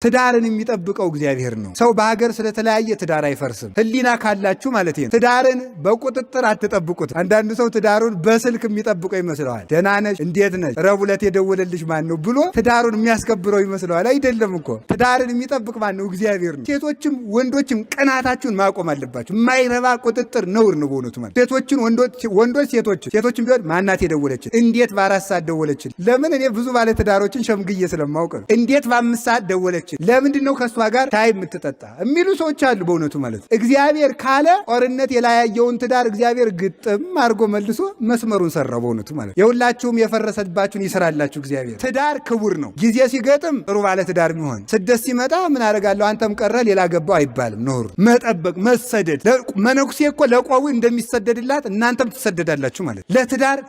ትዳርን የሚጠብቀው እግዚአብሔር ነው። ሰው በሀገር ስለተለያየ ትዳር አይፈርስም። ህሊና ካላችሁ ማለት ነው። ትዳርን በቁጥጥር አትጠብቁት። አንዳንዱ ሰው ትዳሩን በስልክ የሚጠብቀው ይመስለዋል። ደህና ነሽ፣ እንዴት ነሽ፣ ረቡዕ ዕለት የደወለልሽ ማን ነው ብሎ ትዳሩን የሚያስከብረው ይመስለዋል። አይደለም እኮ ትዳርን የሚጠብቅ ማን ነው? እግዚአብሔር ነው። ሴቶችም ወንዶችም ቅናታችሁን ማቆም አለባችሁ። የማይረባ ቁጥጥር ነውር ነው በእውነቱ ማለት። ሴቶችን ወንዶች ሴቶችም ቢሆን ማናት የደወለችን? እንዴት በ4 ሰዓት ደወለችን? ለምን? እኔ ብዙ ባለ ትዳሮችን ሸምግዬ ስለማውቅ ነው። እንዴት በ5 ሰዓት ደወለች? ለምንድን ነው ከሷ ጋር ሻይ የምትጠጣ የሚሉ ሰዎች አሉ። በእውነቱ ማለት እግዚአብሔር ካለ ጦርነት የላያየውን ትዳር እግዚአብሔር ግጥም አድርጎ መልሶ መስመሩን ሰራው። በእውነቱ ማለት የሁላችሁም የፈረሰባችሁን ይሰራላችሁ እግዚአብሔር። ትዳር ክቡር ነው። ጊዜ ሲገጥም ጥሩ ባለ ትዳር የሚሆን ስደት ሲመጣ ምን አደርጋለሁ አንተም ቀረ ሌላ ገባው አይባልም። ኖሩ መጠበቅ መሰደድ። መነኩሴ እኮ ለቆቡ እንደሚሰደድላት እናንተም ትሰደዳላችሁ ማለት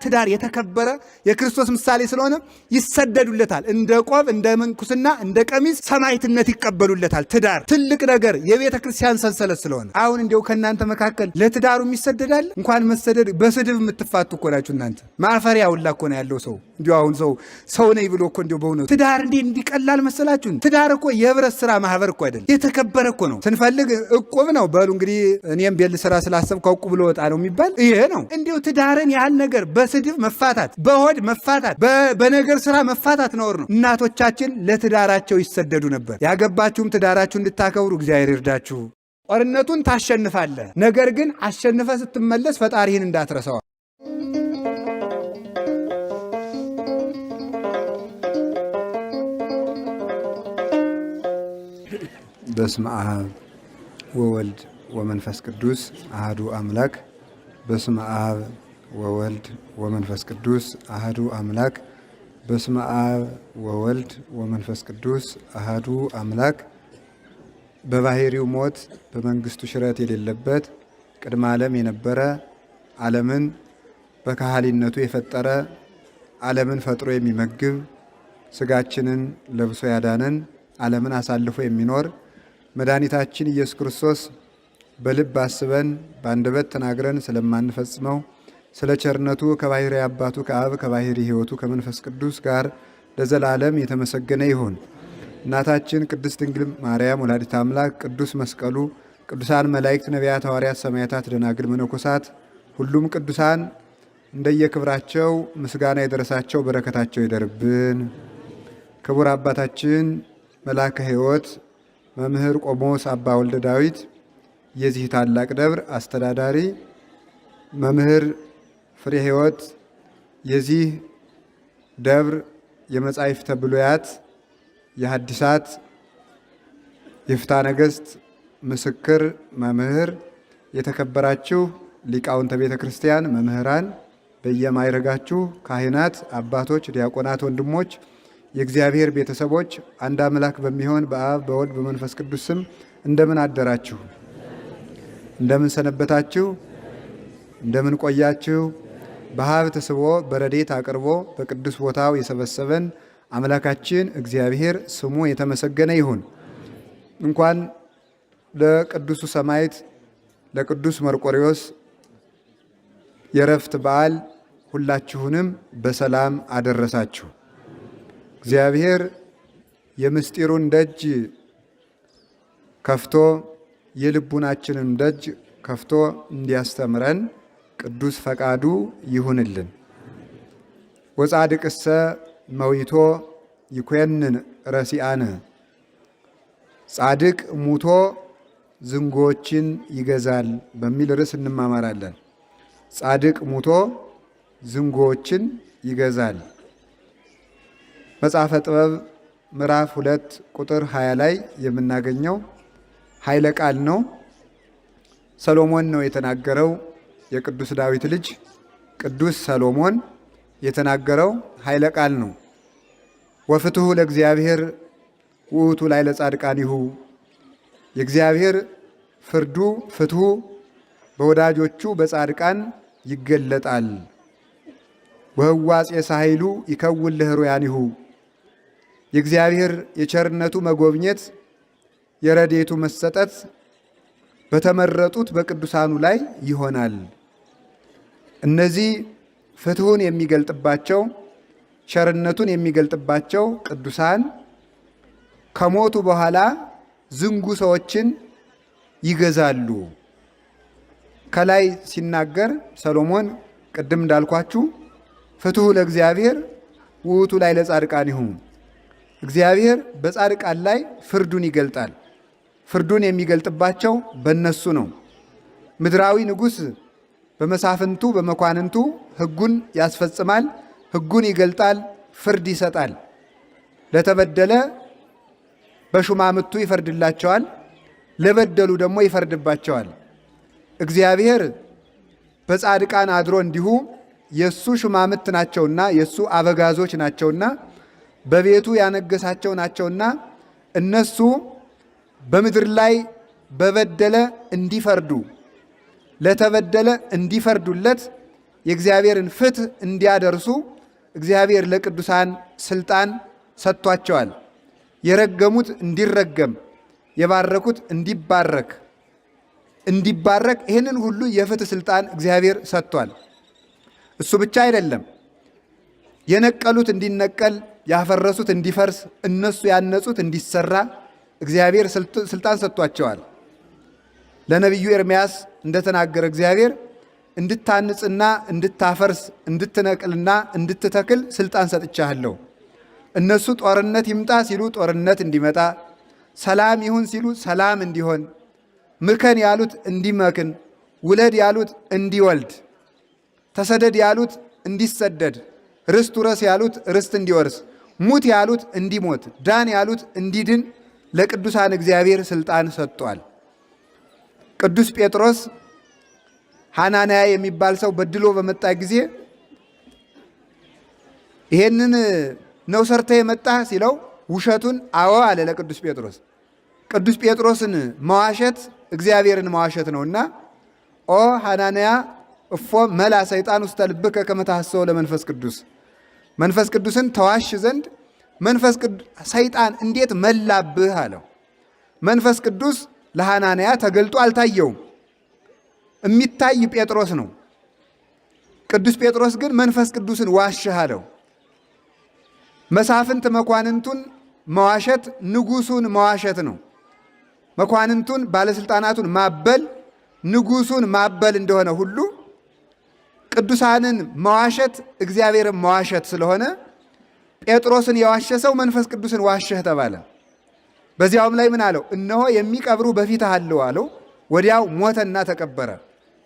ትዳር የተከበረ የክርስቶስ ምሳሌ ስለሆነ ይሰደዱለታል። እንደ ቆብ እንደ መንኩስና እንደ ቀሚስ ሰማዕትነት ይቀበሉለታል። ትዳር ትልቅ ነገር የቤተ ክርስቲያን ሰንሰለት ስለሆነ አሁን እንዲያው ከእናንተ መካከል ለትዳሩ የሚሰደዳል እንኳን መሰደድ በስድብ የምትፋቱ እኮ ናችሁ እናንተ። ማፈሪያ ሁላ እኮ ነው ያለው ሰው። እንዲያው አሁን ሰው ነኝ ብሎ እኮ እንዲያው በእውነቱ ትዳር እንዲቀላል መሰላችሁ? ትዳር እኮ የህብረት ስራ ማህበር እኮ አይደለም፣ የተከበረ እኮ ነው። ስንፈልግ እቁብ ነው በሉ እንግዲህ እኔም ቤል ስራ ስላሰብኩ እቁብ ልወጣ ነው የሚባል ይሄ ነው። እንዲያው ትዳርን ያህል ነገር በስድብ መፋታት፣ በሆድ መፋታት፣ በነገር ስራ መፋታት ነውር ነው። እናቶቻችን ለትዳራቸው ይሰደዱ ነበር። ያገባችሁም ትዳራችሁ እንድታከብሩ እግዚአብሔር ይርዳችሁ። ጦርነቱን ታሸንፋለህ፣ ነገር ግን አሸንፈ ስትመለስ ፈጣሪህን እንዳትረሳው። በስመ አብ ወወልድ ወመንፈስ ቅዱስ አሐዱ አምላክ። በስመ አብ ወወልድ ወመንፈስ ቅዱስ አሐዱ አምላክ። በስመ አብ ወወልድ ወመንፈስ ቅዱስ አሐዱ አምላክ። በባሕርዩ ሞት በመንግሥቱ ሽረት የሌለበት ቅድመ ዓለም የነበረ ዓለምን በካህሊነቱ የፈጠረ ዓለምን ፈጥሮ የሚመግብ ሥጋችንን ለብሶ ያዳነን ዓለምን አሳልፎ የሚኖር መድኃኒታችን ኢየሱስ ክርስቶስ በልብ አስበን በአንደበት ተናግረን ስለማንፈጽመው ስለ ቸርነቱ ከባሕርይ አባቱ ከአብ ከባሕርይ ሕይወቱ ከመንፈስ ቅዱስ ጋር ለዘላለም የተመሰገነ ይሁን። እናታችን ቅድስት ድንግል ማርያም ወላዲተ አምላክ፣ ቅዱስ መስቀሉ፣ ቅዱሳን መላእክት፣ ነቢያት፣ ሐዋርያት፣ ሰማዕታት፣ ደናግል፣ መነኮሳት ሁሉም ቅዱሳን እንደየክብራቸው ምስጋና የደረሳቸው በረከታቸው ይደርብን። ክቡር አባታችን መልአከ ሕይወት መምህር ቆሞስ አባ ወልደ ዳዊት የዚህ ታላቅ ደብር አስተዳዳሪ፣ መምህር ፍሬ ሕይወት የዚህ ደብር የመጻሕፍተ ብሉያት የሐዲሳት የፍትሐ ነገሥት ምስክር መምህር፣ የተከበራችሁ ሊቃውንተ ቤተ ክርስቲያን መምህራን፣ በየማይረጋችሁ ካህናት፣ አባቶች፣ ዲያቆናት፣ ወንድሞች፣ የእግዚአብሔር ቤተሰቦች አንድ አምላክ በሚሆን በአብ በወልድ በመንፈስ ቅዱስ ስም እንደምን አደራችሁ? እንደምን ሰነበታችሁ? እንደምን ቆያችሁ? በሀብት ስቦ በረድኤት አቅርቦ በቅዱስ ቦታው የሰበሰበን አምላካችን እግዚአብሔር ስሙ የተመሰገነ ይሁን። እንኳን ለቅዱሱ ሰማዕት ለቅዱስ መርቆሬዎስ የዕረፍት በዓል ሁላችሁንም በሰላም አደረሳችሁ። እግዚአብሔር የምስጢሩን ደጅ ከፍቶ የልቡናችንን ደጅ ከፍቶ እንዲያስተምረን ቅዱስ ፈቃዱ ይሁንልን። ወጻድቅሰ መዊቶ ይኮንን ረሲአነ፣ ጻድቅ ሙቶ ዝንጎችን ይገዛል በሚል ርዕስ እንማማራለን። ጻድቅ ሙቶ ዝንጎችን ይገዛል። መጽሐፈ ጥበብ ምዕራፍ 2 ቁጥር 20 ላይ የምናገኘው ኃይለ ቃል ነው። ሰሎሞን ነው የተናገረው። የቅዱስ ዳዊት ልጅ ቅዱስ ሰሎሞን የተናገረው ኃይለ ቃል ነው። ወፍትሑ ለእግዚአብሔር ውእቱ ላይ ለጻድቃኒሁ፣ የእግዚአብሔር ፍርዱ ፍትሑ በወዳጆቹ በጻድቃን ይገለጣል። ወህዋጼ ሳይሉ ይከውን ለሕሩያኒሁ፣ የእግዚአብሔር የቸርነቱ መጎብኘት የረድኤቱ መሰጠት በተመረጡት በቅዱሳኑ ላይ ይሆናል። እነዚህ ፍትሑን የሚገልጥባቸው ቸርነቱን የሚገልጥባቸው ቅዱሳን ከሞቱ በኋላ ዝንጉ ሰዎችን ይገዛሉ። ከላይ ሲናገር ሰሎሞን ቅድም እንዳልኳችሁ ፍትሑ ለእግዚአብሔር ውእቱ ላይ ለጻድቃኒሁ፣ እግዚአብሔር በጻድቃን ላይ ፍርዱን ይገልጣል። ፍርዱን የሚገልጥባቸው በእነሱ ነው። ምድራዊ ንጉሥ በመሳፍንቱ በመኳንንቱ ሕጉን ያስፈጽማል፣ ሕጉን ይገልጣል፣ ፍርድ ይሰጣል። ለተበደለ በሹማምቱ ይፈርድላቸዋል፣ ለበደሉ ደግሞ ይፈርድባቸዋል። እግዚአብሔር በጻድቃን አድሮ እንዲሁ የእሱ ሹማምት ናቸውና የእሱ አበጋዞች ናቸውና በቤቱ ያነገሳቸው ናቸውና እነሱ በምድር ላይ በበደለ እንዲፈርዱ ለተበደለ እንዲፈርዱለት የእግዚአብሔርን ፍትሕ እንዲያደርሱ እግዚአብሔር ለቅዱሳን ስልጣን ሰጥቷቸዋል። የረገሙት እንዲረገም፣ የባረኩት እንዲባረክ ይህንን ሁሉ የፍትሕ ስልጣን እግዚአብሔር ሰጥቷል። እሱ ብቻ አይደለም፣ የነቀሉት እንዲነቀል፣ ያፈረሱት እንዲፈርስ፣ እነሱ ያነጹት እንዲሰራ እግዚአብሔር ስልጣን ሰጥቷቸዋል። ለነቢዩ ኤርምያስ እንደተናገረ እግዚአብሔር እንድታንጽና እንድታፈርስ እንድትነቅልና እንድትተክል ስልጣን ሰጥቻለሁ። እነሱ ጦርነት ይምጣ ሲሉ ጦርነት እንዲመጣ፣ ሰላም ይሁን ሲሉ ሰላም እንዲሆን፣ ምከን ያሉት እንዲመክን፣ ውለድ ያሉት እንዲወልድ፣ ተሰደድ ያሉት እንዲሰደድ፣ ርስት ውረስ ያሉት ርስት እንዲወርስ፣ ሙት ያሉት እንዲሞት፣ ዳን ያሉት እንዲድን ለቅዱሳን እግዚአብሔር ስልጣን ሰጥቷል። ቅዱስ ጴጥሮስ ሐናንያ የሚባል ሰው በድሎ በመጣ ጊዜ ይሄንን ነው ሰርተ የመጣህ ሲለው ውሸቱን አዎ አለ ለቅዱስ ጴጥሮስ። ቅዱስ ጴጥሮስን መዋሸት እግዚአብሔርን መዋሸት ነውና ኦ ሐናንያ እፎ መላ ሰይጣን ውስተ ልብከ ከመ ታሐስሶ ለመንፈስ ቅዱስ፣ መንፈስ ቅዱስን ተዋሽ ዘንድ መንፈስ ቅዱስ ሰይጣን እንዴት መላብህ አለው። መንፈስ ቅዱስ ለሐናንያ ተገልጦ አልታየውም። የሚታይ ጴጥሮስ ነው። ቅዱስ ጴጥሮስ ግን መንፈስ ቅዱስን ዋሸህ አለው። መሳፍንት መኳንንቱን መዋሸት ንጉሱን መዋሸት ነው። መኳንንቱን ባለስልጣናቱን ማበል ንጉሱን ማበል እንደሆነ ሁሉ ቅዱሳንን መዋሸት እግዚአብሔርን መዋሸት ስለሆነ ጴጥሮስን የዋሸ ሰው መንፈስ ቅዱስን ዋሸህ ተባለ። በዚያውም ላይ ምን አለው? እነሆ የሚቀብሩ በፊትህ አለው አለው። ወዲያው ሞተና ተቀበረ።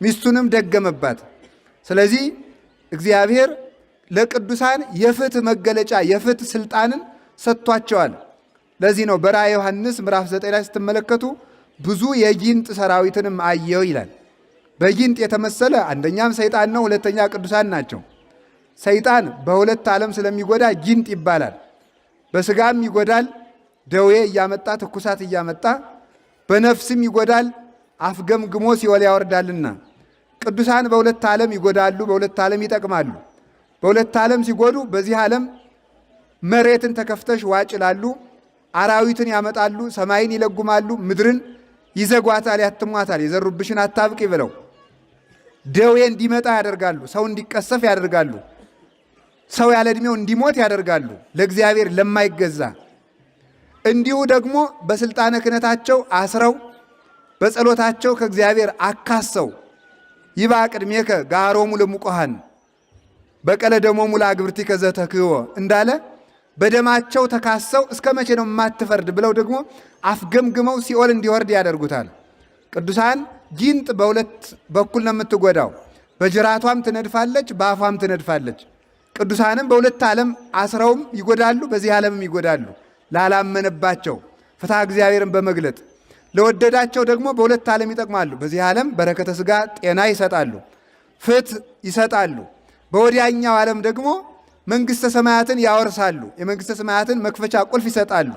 ሚስቱንም ደገመባት። ስለዚህ እግዚአብሔር ለቅዱሳን የፍትህ መገለጫ የፍትህ ስልጣንን ሰጥቷቸዋል። ለዚህ ነው በራእየ ዮሐንስ ምዕራፍ 9 ላይ ስትመለከቱ ብዙ የጊንጥ ሰራዊትንም አየው ይላል። በጊንጥ የተመሰለ አንደኛም ሰይጣን ነው፣ ሁለተኛ ቅዱሳን ናቸው። ሰይጣን በሁለት ዓለም ስለሚጎዳ ጊንጥ ይባላል። በስጋም ይጎዳል፣ ደዌ እያመጣ ትኩሳት እያመጣ፣ በነፍስም ይጎዳል፣ አፍገምግሞ ሲኦል ያወርዳልና። ቅዱሳን በሁለት ዓለም ይጎዳሉ፣ በሁለት ዓለም ይጠቅማሉ። በሁለት ዓለም ሲጎዱ በዚህ ዓለም መሬትን ተከፍተሽ ዋጭ ይላሉ፣ አራዊትን ያመጣሉ፣ ሰማይን ይለጉማሉ፣ ምድርን ይዘጓታል፣ ያትሟታል፣ የዘሩብሽን አታብቂ ብለው ደዌ እንዲመጣ ያደርጋሉ፣ ሰው እንዲቀሰፍ ያደርጋሉ፣ ሰው ያለ ዕድሜው እንዲሞት ያደርጋሉ ለእግዚአብሔር ለማይገዛ። እንዲሁ ደግሞ በስልጣነ ክህነታቸው አስረው በጸሎታቸው ከእግዚአብሔር አካሰው ይባ ቅድሜከ ጋሮሙ ለሙቆሃን በቀለ ደሞሙ ለአግብርቲከ ዘተክህዎ እንዳለ በደማቸው ተካሰው እስከ መቼ ነው የማትፈርድ ብለው ደግሞ አፍገምግመው ሲኦል እንዲወርድ ያደርጉታል። ቅዱሳን ጊንጥ በሁለት በኩል ነው የምትጎዳው። በጅራቷም ትነድፋለች፣ በአፏም ትነድፋለች። ቅዱሳንም በሁለት ዓለም አስረውም ይጎዳሉ፣ በዚህ ዓለምም ይጎዳሉ። ላላመነባቸው ፍትሐ እግዚአብሔርን በመግለጥ ለወደዳቸው ደግሞ በሁለት ዓለም ይጠቅማሉ። በዚህ ዓለም በረከተ ሥጋ ጤና ይሰጣሉ፣ ፍትሕ ይሰጣሉ። በወዲያኛው ዓለም ደግሞ መንግሥተ ሰማያትን ያወርሳሉ፣ የመንግሥተ ሰማያትን መክፈቻ ቁልፍ ይሰጣሉ።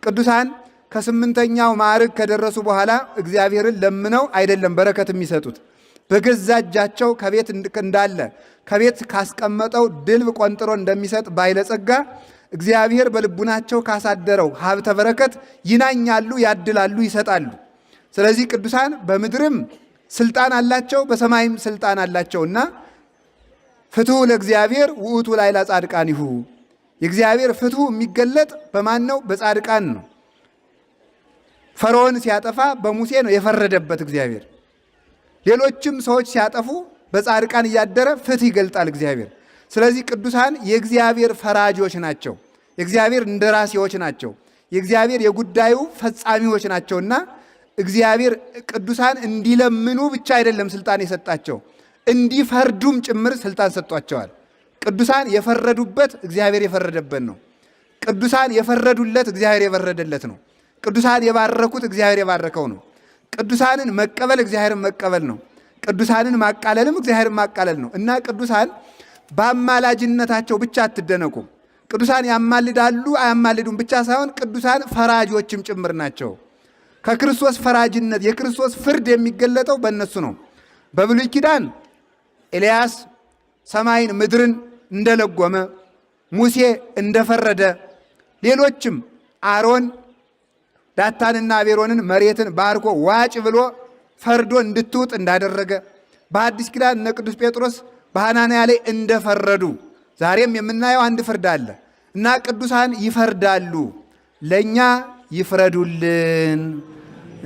ቅዱሳን ከስምንተኛው ማዕርግ ከደረሱ በኋላ እግዚአብሔርን ለምነው አይደለም በረከት የሚሰጡት፣ በገዛ እጃቸው ከቤት እንዳለ ከቤት ካስቀመጠው ድልብ ቆንጥሮ እንደሚሰጥ ባይለጸጋ እግዚአብሔር በልቡናቸው ካሳደረው ሀብተ በረከት ይናኛሉ፣ ያድላሉ፣ ይሰጣሉ። ስለዚህ ቅዱሳን በምድርም ስልጣን አላቸው፣ በሰማይም ስልጣን አላቸውና ፍትሑ ለእግዚአብሔር ውእቱ ላዕለ ጻድቃኒሁ፣ የእግዚአብሔር ፍትሑ የሚገለጥ በማን ነው? በጻድቃን ነው። ፈርዖን ሲያጠፋ በሙሴ ነው የፈረደበት እግዚአብሔር። ሌሎችም ሰዎች ሲያጠፉ በጻድቃን እያደረ ፍትህ ይገልጣል እግዚአብሔር። ስለዚህ ቅዱሳን የእግዚአብሔር ፈራጆች ናቸው፣ የእግዚአብሔር እንደራሴዎች ናቸው፣ የእግዚአብሔር የጉዳዩ ፈጻሚዎች ናቸውና እግዚአብሔር ቅዱሳን እንዲለምኑ ብቻ አይደለም ስልጣን የሰጣቸው፣ እንዲፈርዱም ጭምር ስልጣን ሰጧቸዋል። ቅዱሳን የፈረዱበት እግዚአብሔር የፈረደበት ነው። ቅዱሳን የፈረዱለት እግዚአብሔር የፈረደለት ነው። ቅዱሳን የባረኩት እግዚአብሔር የባረከው ነው። ቅዱሳንን መቀበል እግዚአብሔርን መቀበል ነው። ቅዱሳንን ማቃለልም እግዚአብሔርን ማቃለል ነው እና ቅዱሳን በአማላጅነታቸው ብቻ አትደነቁ። ቅዱሳን ያማልዳሉ አያማልዱም ብቻ ሳይሆን ቅዱሳን ፈራጆችም ጭምር ናቸው። ከክርስቶስ ፈራጅነት የክርስቶስ ፍርድ የሚገለጠው በእነሱ ነው። በብሉይ ኪዳን ኤልያስ ሰማይን ምድርን እንደለጎመ፣ ሙሴ እንደፈረደ፣ ሌሎችም አሮን ዳታንና አቤሮንን መሬትን ባርኮ ዋጭ ብሎ ፈርዶ እንድትውጥ እንዳደረገ፣ በአዲስ ኪዳን እነ ቅዱስ ጴጥሮስ በሐናንያ ላይ እንደፈረዱ ዛሬም የምናየው አንድ ፍርድ አለ እና ቅዱሳን ይፈርዳሉ። ለእኛ ይፍረዱልን፣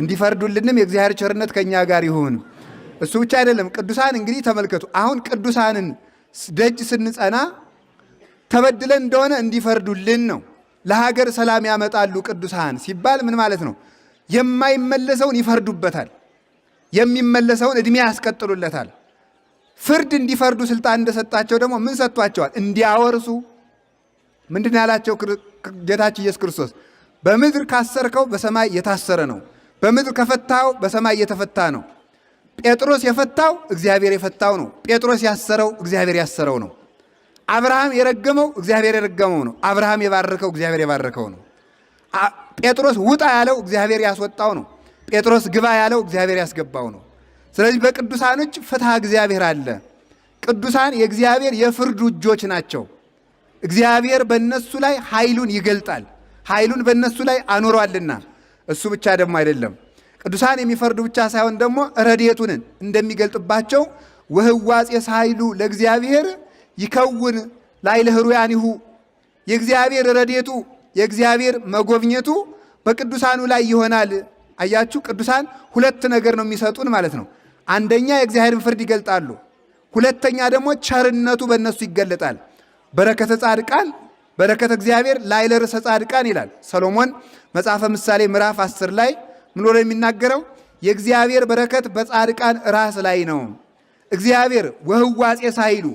እንዲፈርዱልንም የእግዚአብሔር ቸርነት ከእኛ ጋር ይሁን። እሱ ብቻ አይደለም። ቅዱሳን እንግዲህ ተመልከቱ። አሁን ቅዱሳንን ደጅ ስንጸና ተበድለን እንደሆነ እንዲፈርዱልን ነው። ለሀገር ሰላም ያመጣሉ ቅዱሳን ሲባል ምን ማለት ነው? የማይመለሰውን ይፈርዱበታል፣ የሚመለሰውን ዕድሜ ያስቀጥሉለታል። ፍርድ እንዲፈርዱ ስልጣን እንደሰጣቸው ደግሞ ምን ሰጥቷቸዋል? እንዲያወርሱ። ምንድን ያላቸው ጌታችን ኢየሱስ ክርስቶስ? በምድር ካሰርከው በሰማይ የታሰረ ነው፣ በምድር ከፈታው በሰማይ የተፈታ ነው። ጴጥሮስ የፈታው እግዚአብሔር የፈታው ነው። ጴጥሮስ ያሰረው እግዚአብሔር ያሰረው ነው። አብርሃም የረገመው እግዚአብሔር የረገመው ነው። አብርሃም የባረከው እግዚአብሔር የባረከው ነው። ጴጥሮስ ውጣ ያለው እግዚአብሔር ያስወጣው ነው። ጴጥሮስ ግባ ያለው እግዚአብሔር ያስገባው ነው። ስለዚህ በቅዱሳን እጅ ፍትሐ እግዚአብሔር አለ። ቅዱሳን የእግዚአብሔር የፍርዱ እጆች ናቸው። እግዚአብሔር በእነሱ ላይ ኃይሉን ይገልጣል። ኃይሉን በእነሱ ላይ አኖሯልና እሱ ብቻ ደግሞ አይደለም። ቅዱሳን የሚፈርዱ ብቻ ሳይሆን ደግሞ ረድኤቱን እንደሚገልጥባቸው ወህዋጼ ሳይሉ ለእግዚአብሔር ይከውን ላዕለ ኅሩያኒሁ፣ የእግዚአብሔር ረድኤቱ የእግዚአብሔር መጎብኘቱ በቅዱሳኑ ላይ ይሆናል። አያችሁ፣ ቅዱሳን ሁለት ነገር ነው የሚሰጡን ማለት ነው። አንደኛ የእግዚአብሔርን ፍርድ ይገልጣሉ፣ ሁለተኛ ደግሞ ቸርነቱ በእነሱ ይገለጣል። በረከተ ጻድቃን በረከተ እግዚአብሔር ላዕለ ርእሰ ጻድቃን ይላል ሰሎሞን መጽሐፈ ምሳሌ ምዕራፍ 10 ላይ ምን ብሎ የሚናገረው? የእግዚአብሔር በረከት በጻድቃን ራስ ላይ ነው። እግዚአብሔር ወህዋጼ ሳይሉ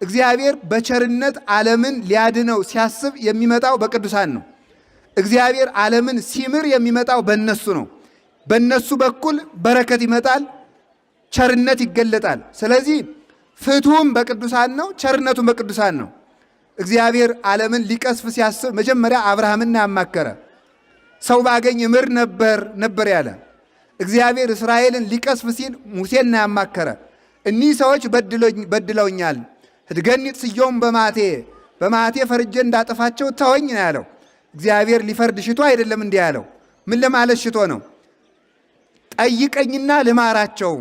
እግዚአብሔር በቸርነት ዓለምን ሊያድነው ሲያስብ የሚመጣው በቅዱሳን ነው። እግዚአብሔር ዓለምን ሲምር የሚመጣው በእነሱ ነው። በእነሱ በኩል በረከት ይመጣል፣ ቸርነት ይገለጣል። ስለዚህ ፍትሁም በቅዱሳን ነው፣ ቸርነቱም በቅዱሳን ነው። እግዚአብሔር ዓለምን ሊቀስፍ ሲያስብ መጀመሪያ አብርሃምን ያማከረ። ሰው ባገኝ እምር ነበር ያለ። እግዚአብሔር እስራኤልን ሊቀስፍ ሲል ሙሴን ያማከረ። እኒህ ሰዎች በድለውኛል፣ ህድገኒት ስዮም በማቴ ፈርጄ እንዳጠፋቸው ተወኝ ነው ያለው። እግዚአብሔር ሊፈርድ ሽቶ አይደለም እንዲህ ያለው። ምን ለማለት ሽቶ ነው? ጠይቀኝና ልማራቸው፣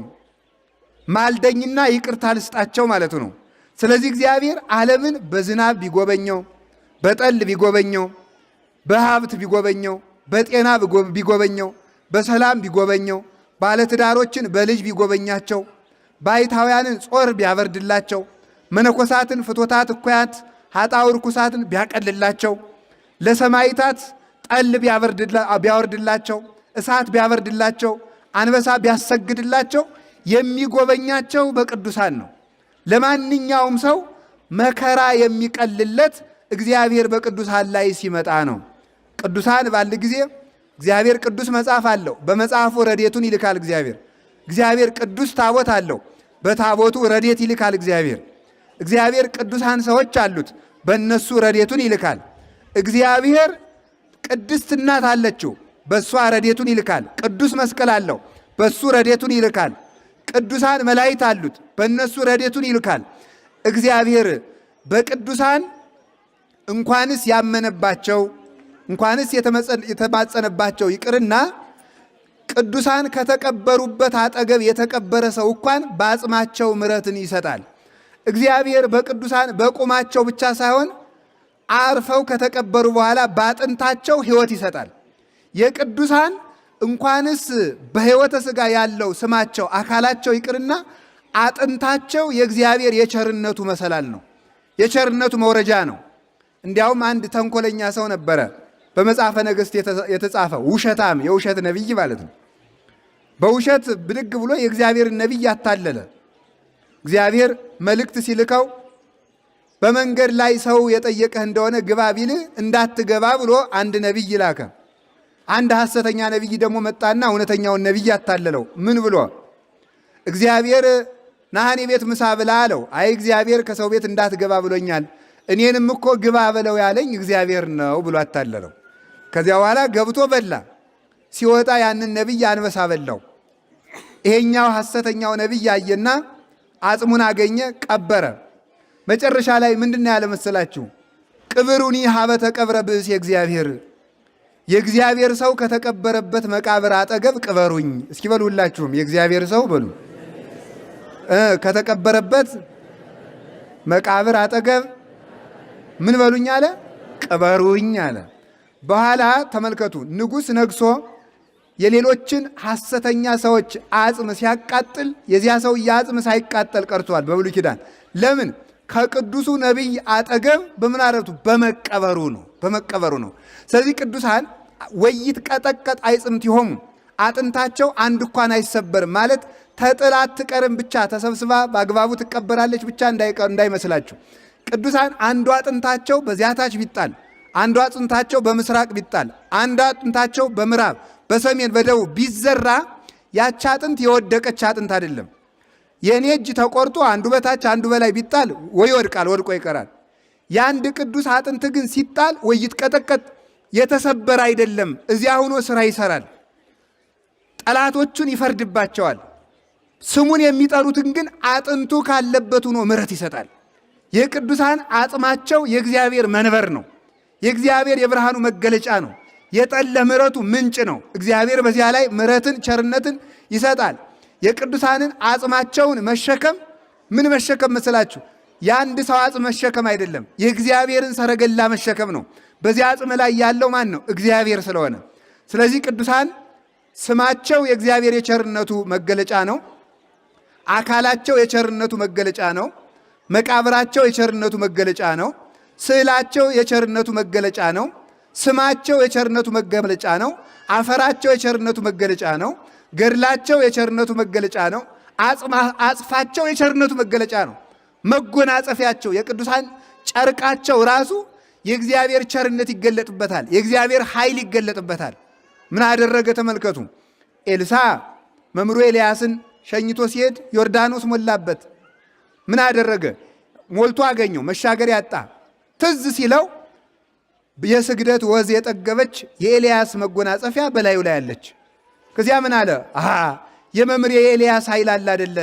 ማልደኝና ይቅርታ ልስጣቸው ማለቱ ነው። ስለዚህ እግዚአብሔር ዓለምን በዝናብ ቢጎበኘው፣ በጠል ቢጎበኘው፣ በሀብት ቢጎበኘው፣ በጤና ቢጎበኘው፣ በሰላም ቢጎበኘው፣ ባለትዳሮችን በልጅ ቢጎበኛቸው፣ ባይታውያንን ጾር ቢያበርድላቸው፣ መነኮሳትን ፍቶታት እኩያት ኃጣው ርኩሳትን ቢያቀልላቸው፣ ለሰማይታት ጠል ቢያወርድላቸው፣ እሳት ቢያበርድላቸው፣ አንበሳ ቢያሰግድላቸው የሚጎበኛቸው በቅዱሳን ነው። ለማንኛውም ሰው መከራ የሚቀልለት እግዚአብሔር በቅዱሳን ላይ ሲመጣ ነው። ቅዱሳን ባለ ጊዜ እግዚአብሔር ቅዱስ መጽሐፍ አለው። በመጽሐፉ ረድኤቱን ይልካል እግዚአብሔር። እግዚአብሔር ቅዱስ ታቦት አለው። በታቦቱ ረድኤት ይልካል እግዚአብሔር። እግዚአብሔር ቅዱሳን ሰዎች አሉት። በእነሱ ረድኤቱን ይልካል። እግዚአብሔር ቅድስት እናት አለችው። በእሷ ረድኤቱን ይልካል። ቅዱስ መስቀል አለው። በእሱ ረድኤቱን ይልካል። ቅዱሳን መላእክት አሉት። በእነሱ ረድኤቱን ይልካል። እግዚአብሔር በቅዱሳን እንኳንስ ያመነባቸው እንኳንስ የተማጸነባቸው ይቅርና ቅዱሳን ከተቀበሩበት አጠገብ የተቀበረ ሰው እንኳን በአጽማቸው ምሕረትን ይሰጣል። እግዚአብሔር በቅዱሳን በቁማቸው ብቻ ሳይሆን አርፈው ከተቀበሩ በኋላ በአጥንታቸው ሕይወት ይሰጣል። የቅዱሳን እንኳንስ በሕይወተ ሥጋ ያለው ስማቸው አካላቸው ይቅርና አጥንታቸው የእግዚአብሔር የቸርነቱ መሰላል ነው፣ የቸርነቱ መውረጃ ነው። እንዲያውም አንድ ተንኮለኛ ሰው ነበረ፣ በመጽሐፈ ነገሥት የተጻፈ ውሸታም፣ የውሸት ነቢይ ማለት ነው። በውሸት ብድግ ብሎ የእግዚአብሔርን ነቢይ ያታለለ። እግዚአብሔር መልእክት ሲልከው በመንገድ ላይ ሰው የጠየቀህ እንደሆነ ግባ ቢልህ እንዳትገባ ብሎ አንድ ነቢይ ላከ። አንድ ሐሰተኛ ነቢይ ደግሞ መጣና እውነተኛውን ነቢይ ያታለለው። ምን ብሎ? እግዚአብሔር ናህኔ ቤት ምሳ ብላ አለው። አይ እግዚአብሔር ከሰው ቤት እንዳትገባ ብሎኛል፣ እኔንም እኮ ግባ በለው ያለኝ እግዚአብሔር ነው ብሎ አታለለው። ከዚያ በኋላ ገብቶ በላ። ሲወጣ ያንን ነቢይ አንበሳ በላው። ይሄኛው ሐሰተኛው ነቢይ አየና አጽሙን አገኘ፣ ቀበረ። መጨረሻ ላይ ምንድን ያለ መሰላችሁ? ቅብሩኒ ሀበ ተቀብረ ብእሴ እግዚአብሔር፣ የእግዚአብሔር ሰው ከተቀበረበት መቃብር አጠገብ ቅበሩኝ። እስኪ በሉ ሁላችሁም የእግዚአብሔር ሰው በሉ። ከተቀበረበት መቃብር አጠገብ ምን በሉኝ አለ? ቅበሩኝ አለ። በኋላ ተመልከቱ፣ ንጉሥ ነግሶ የሌሎችን ሐሰተኛ ሰዎች አጽም ሲያቃጥል የዚያ ሰው አጽም ሳይቃጠል ቀርቷል በብሉይ ኪዳን። ለምን? ከቅዱሱ ነቢይ አጠገብ በምን አረቱ? በመቀበሩ ነው፣ በመቀበሩ ነው። ስለዚህ ቅዱሳን ወይት ቀጠቀጥ አይጽምቲሆሙ፣ አጥንታቸው አንድ እንኳን አይሰበርም ማለት ተጥላ አትቀርም ብቻ ተሰብስባ በአግባቡ ትቀበራለች ብቻ እንዳይመስላችሁ። ቅዱሳን አንዱ አጥንታቸው በዚያ ታች ቢጣል፣ አንዱ አጥንታቸው በምስራቅ ቢጣል፣ አንዱ አጥንታቸው በምዕራብ በሰሜን በደቡብ ቢዘራ ያቺ አጥንት የወደቀች አጥንት አይደለም። የእኔ እጅ ተቆርጦ አንዱ በታች አንዱ በላይ ቢጣል ወይ ይወድቃል፣ ወድቆ ይቀራል። የአንድ ቅዱስ አጥንት ግን ሲጣል ወይ ይትቀጠቀጥ የተሰበረ አይደለም፣ እዚያ ሆኖ ስራ ይሰራል፣ ጠላቶቹን ይፈርድባቸዋል። ስሙን የሚጠሩትን ግን አጥንቱ ካለበት ሆኖ ምሕረት ይሰጣል። የቅዱሳን አጽማቸው የእግዚአብሔር መንበር ነው፣ የእግዚአብሔር የብርሃኑ መገለጫ ነው፣ የጠለ ምሕረቱ ምንጭ ነው። እግዚአብሔር በዚያ ላይ ምሕረትን ቸርነትን ይሰጣል። የቅዱሳንን አጽማቸውን መሸከም ምን መሸከም መስላችሁ? የአንድ ሰው አጽም መሸከም አይደለም፣ የእግዚአብሔርን ሰረገላ መሸከም ነው። በዚያ አጽም ላይ ያለው ማን ነው? እግዚአብሔር ስለሆነ። ስለዚህ ቅዱሳን ስማቸው የእግዚአብሔር የቸርነቱ መገለጫ ነው። አካላቸው የቸርነቱ መገለጫ ነው። መቃብራቸው የቸርነቱ መገለጫ ነው። ስዕላቸው የቸርነቱ መገለጫ ነው። ስማቸው የቸርነቱ መገለጫ ነው። አፈራቸው የቸርነቱ መገለጫ ነው። ገድላቸው የቸርነቱ መገለጫ ነው። አጽፋቸው የቸርነቱ መገለጫ ነው። መጎናጸፊያቸው የቅዱሳን ጨርቃቸው ራሱ የእግዚአብሔር ቸርነት ይገለጥበታል፣ የእግዚአብሔር ኃይል ይገለጥበታል። ምን አደረገ? ተመልከቱ። ኤልሳ መምሩ ኤልያስን ሸኝቶ ሲሄድ ዮርዳኖስ ሞላበት። ምን አደረገ? ሞልቶ አገኘው፣ መሻገር ያጣ። ትዝ ሲለው የስግደት ወዝ የጠገበች የኤልያስ መጎናጸፊያ በላዩ ላይ አለች። ከዚያ ምን አለ? የመምር የኤልያስ ኃይል አለ አይደለ?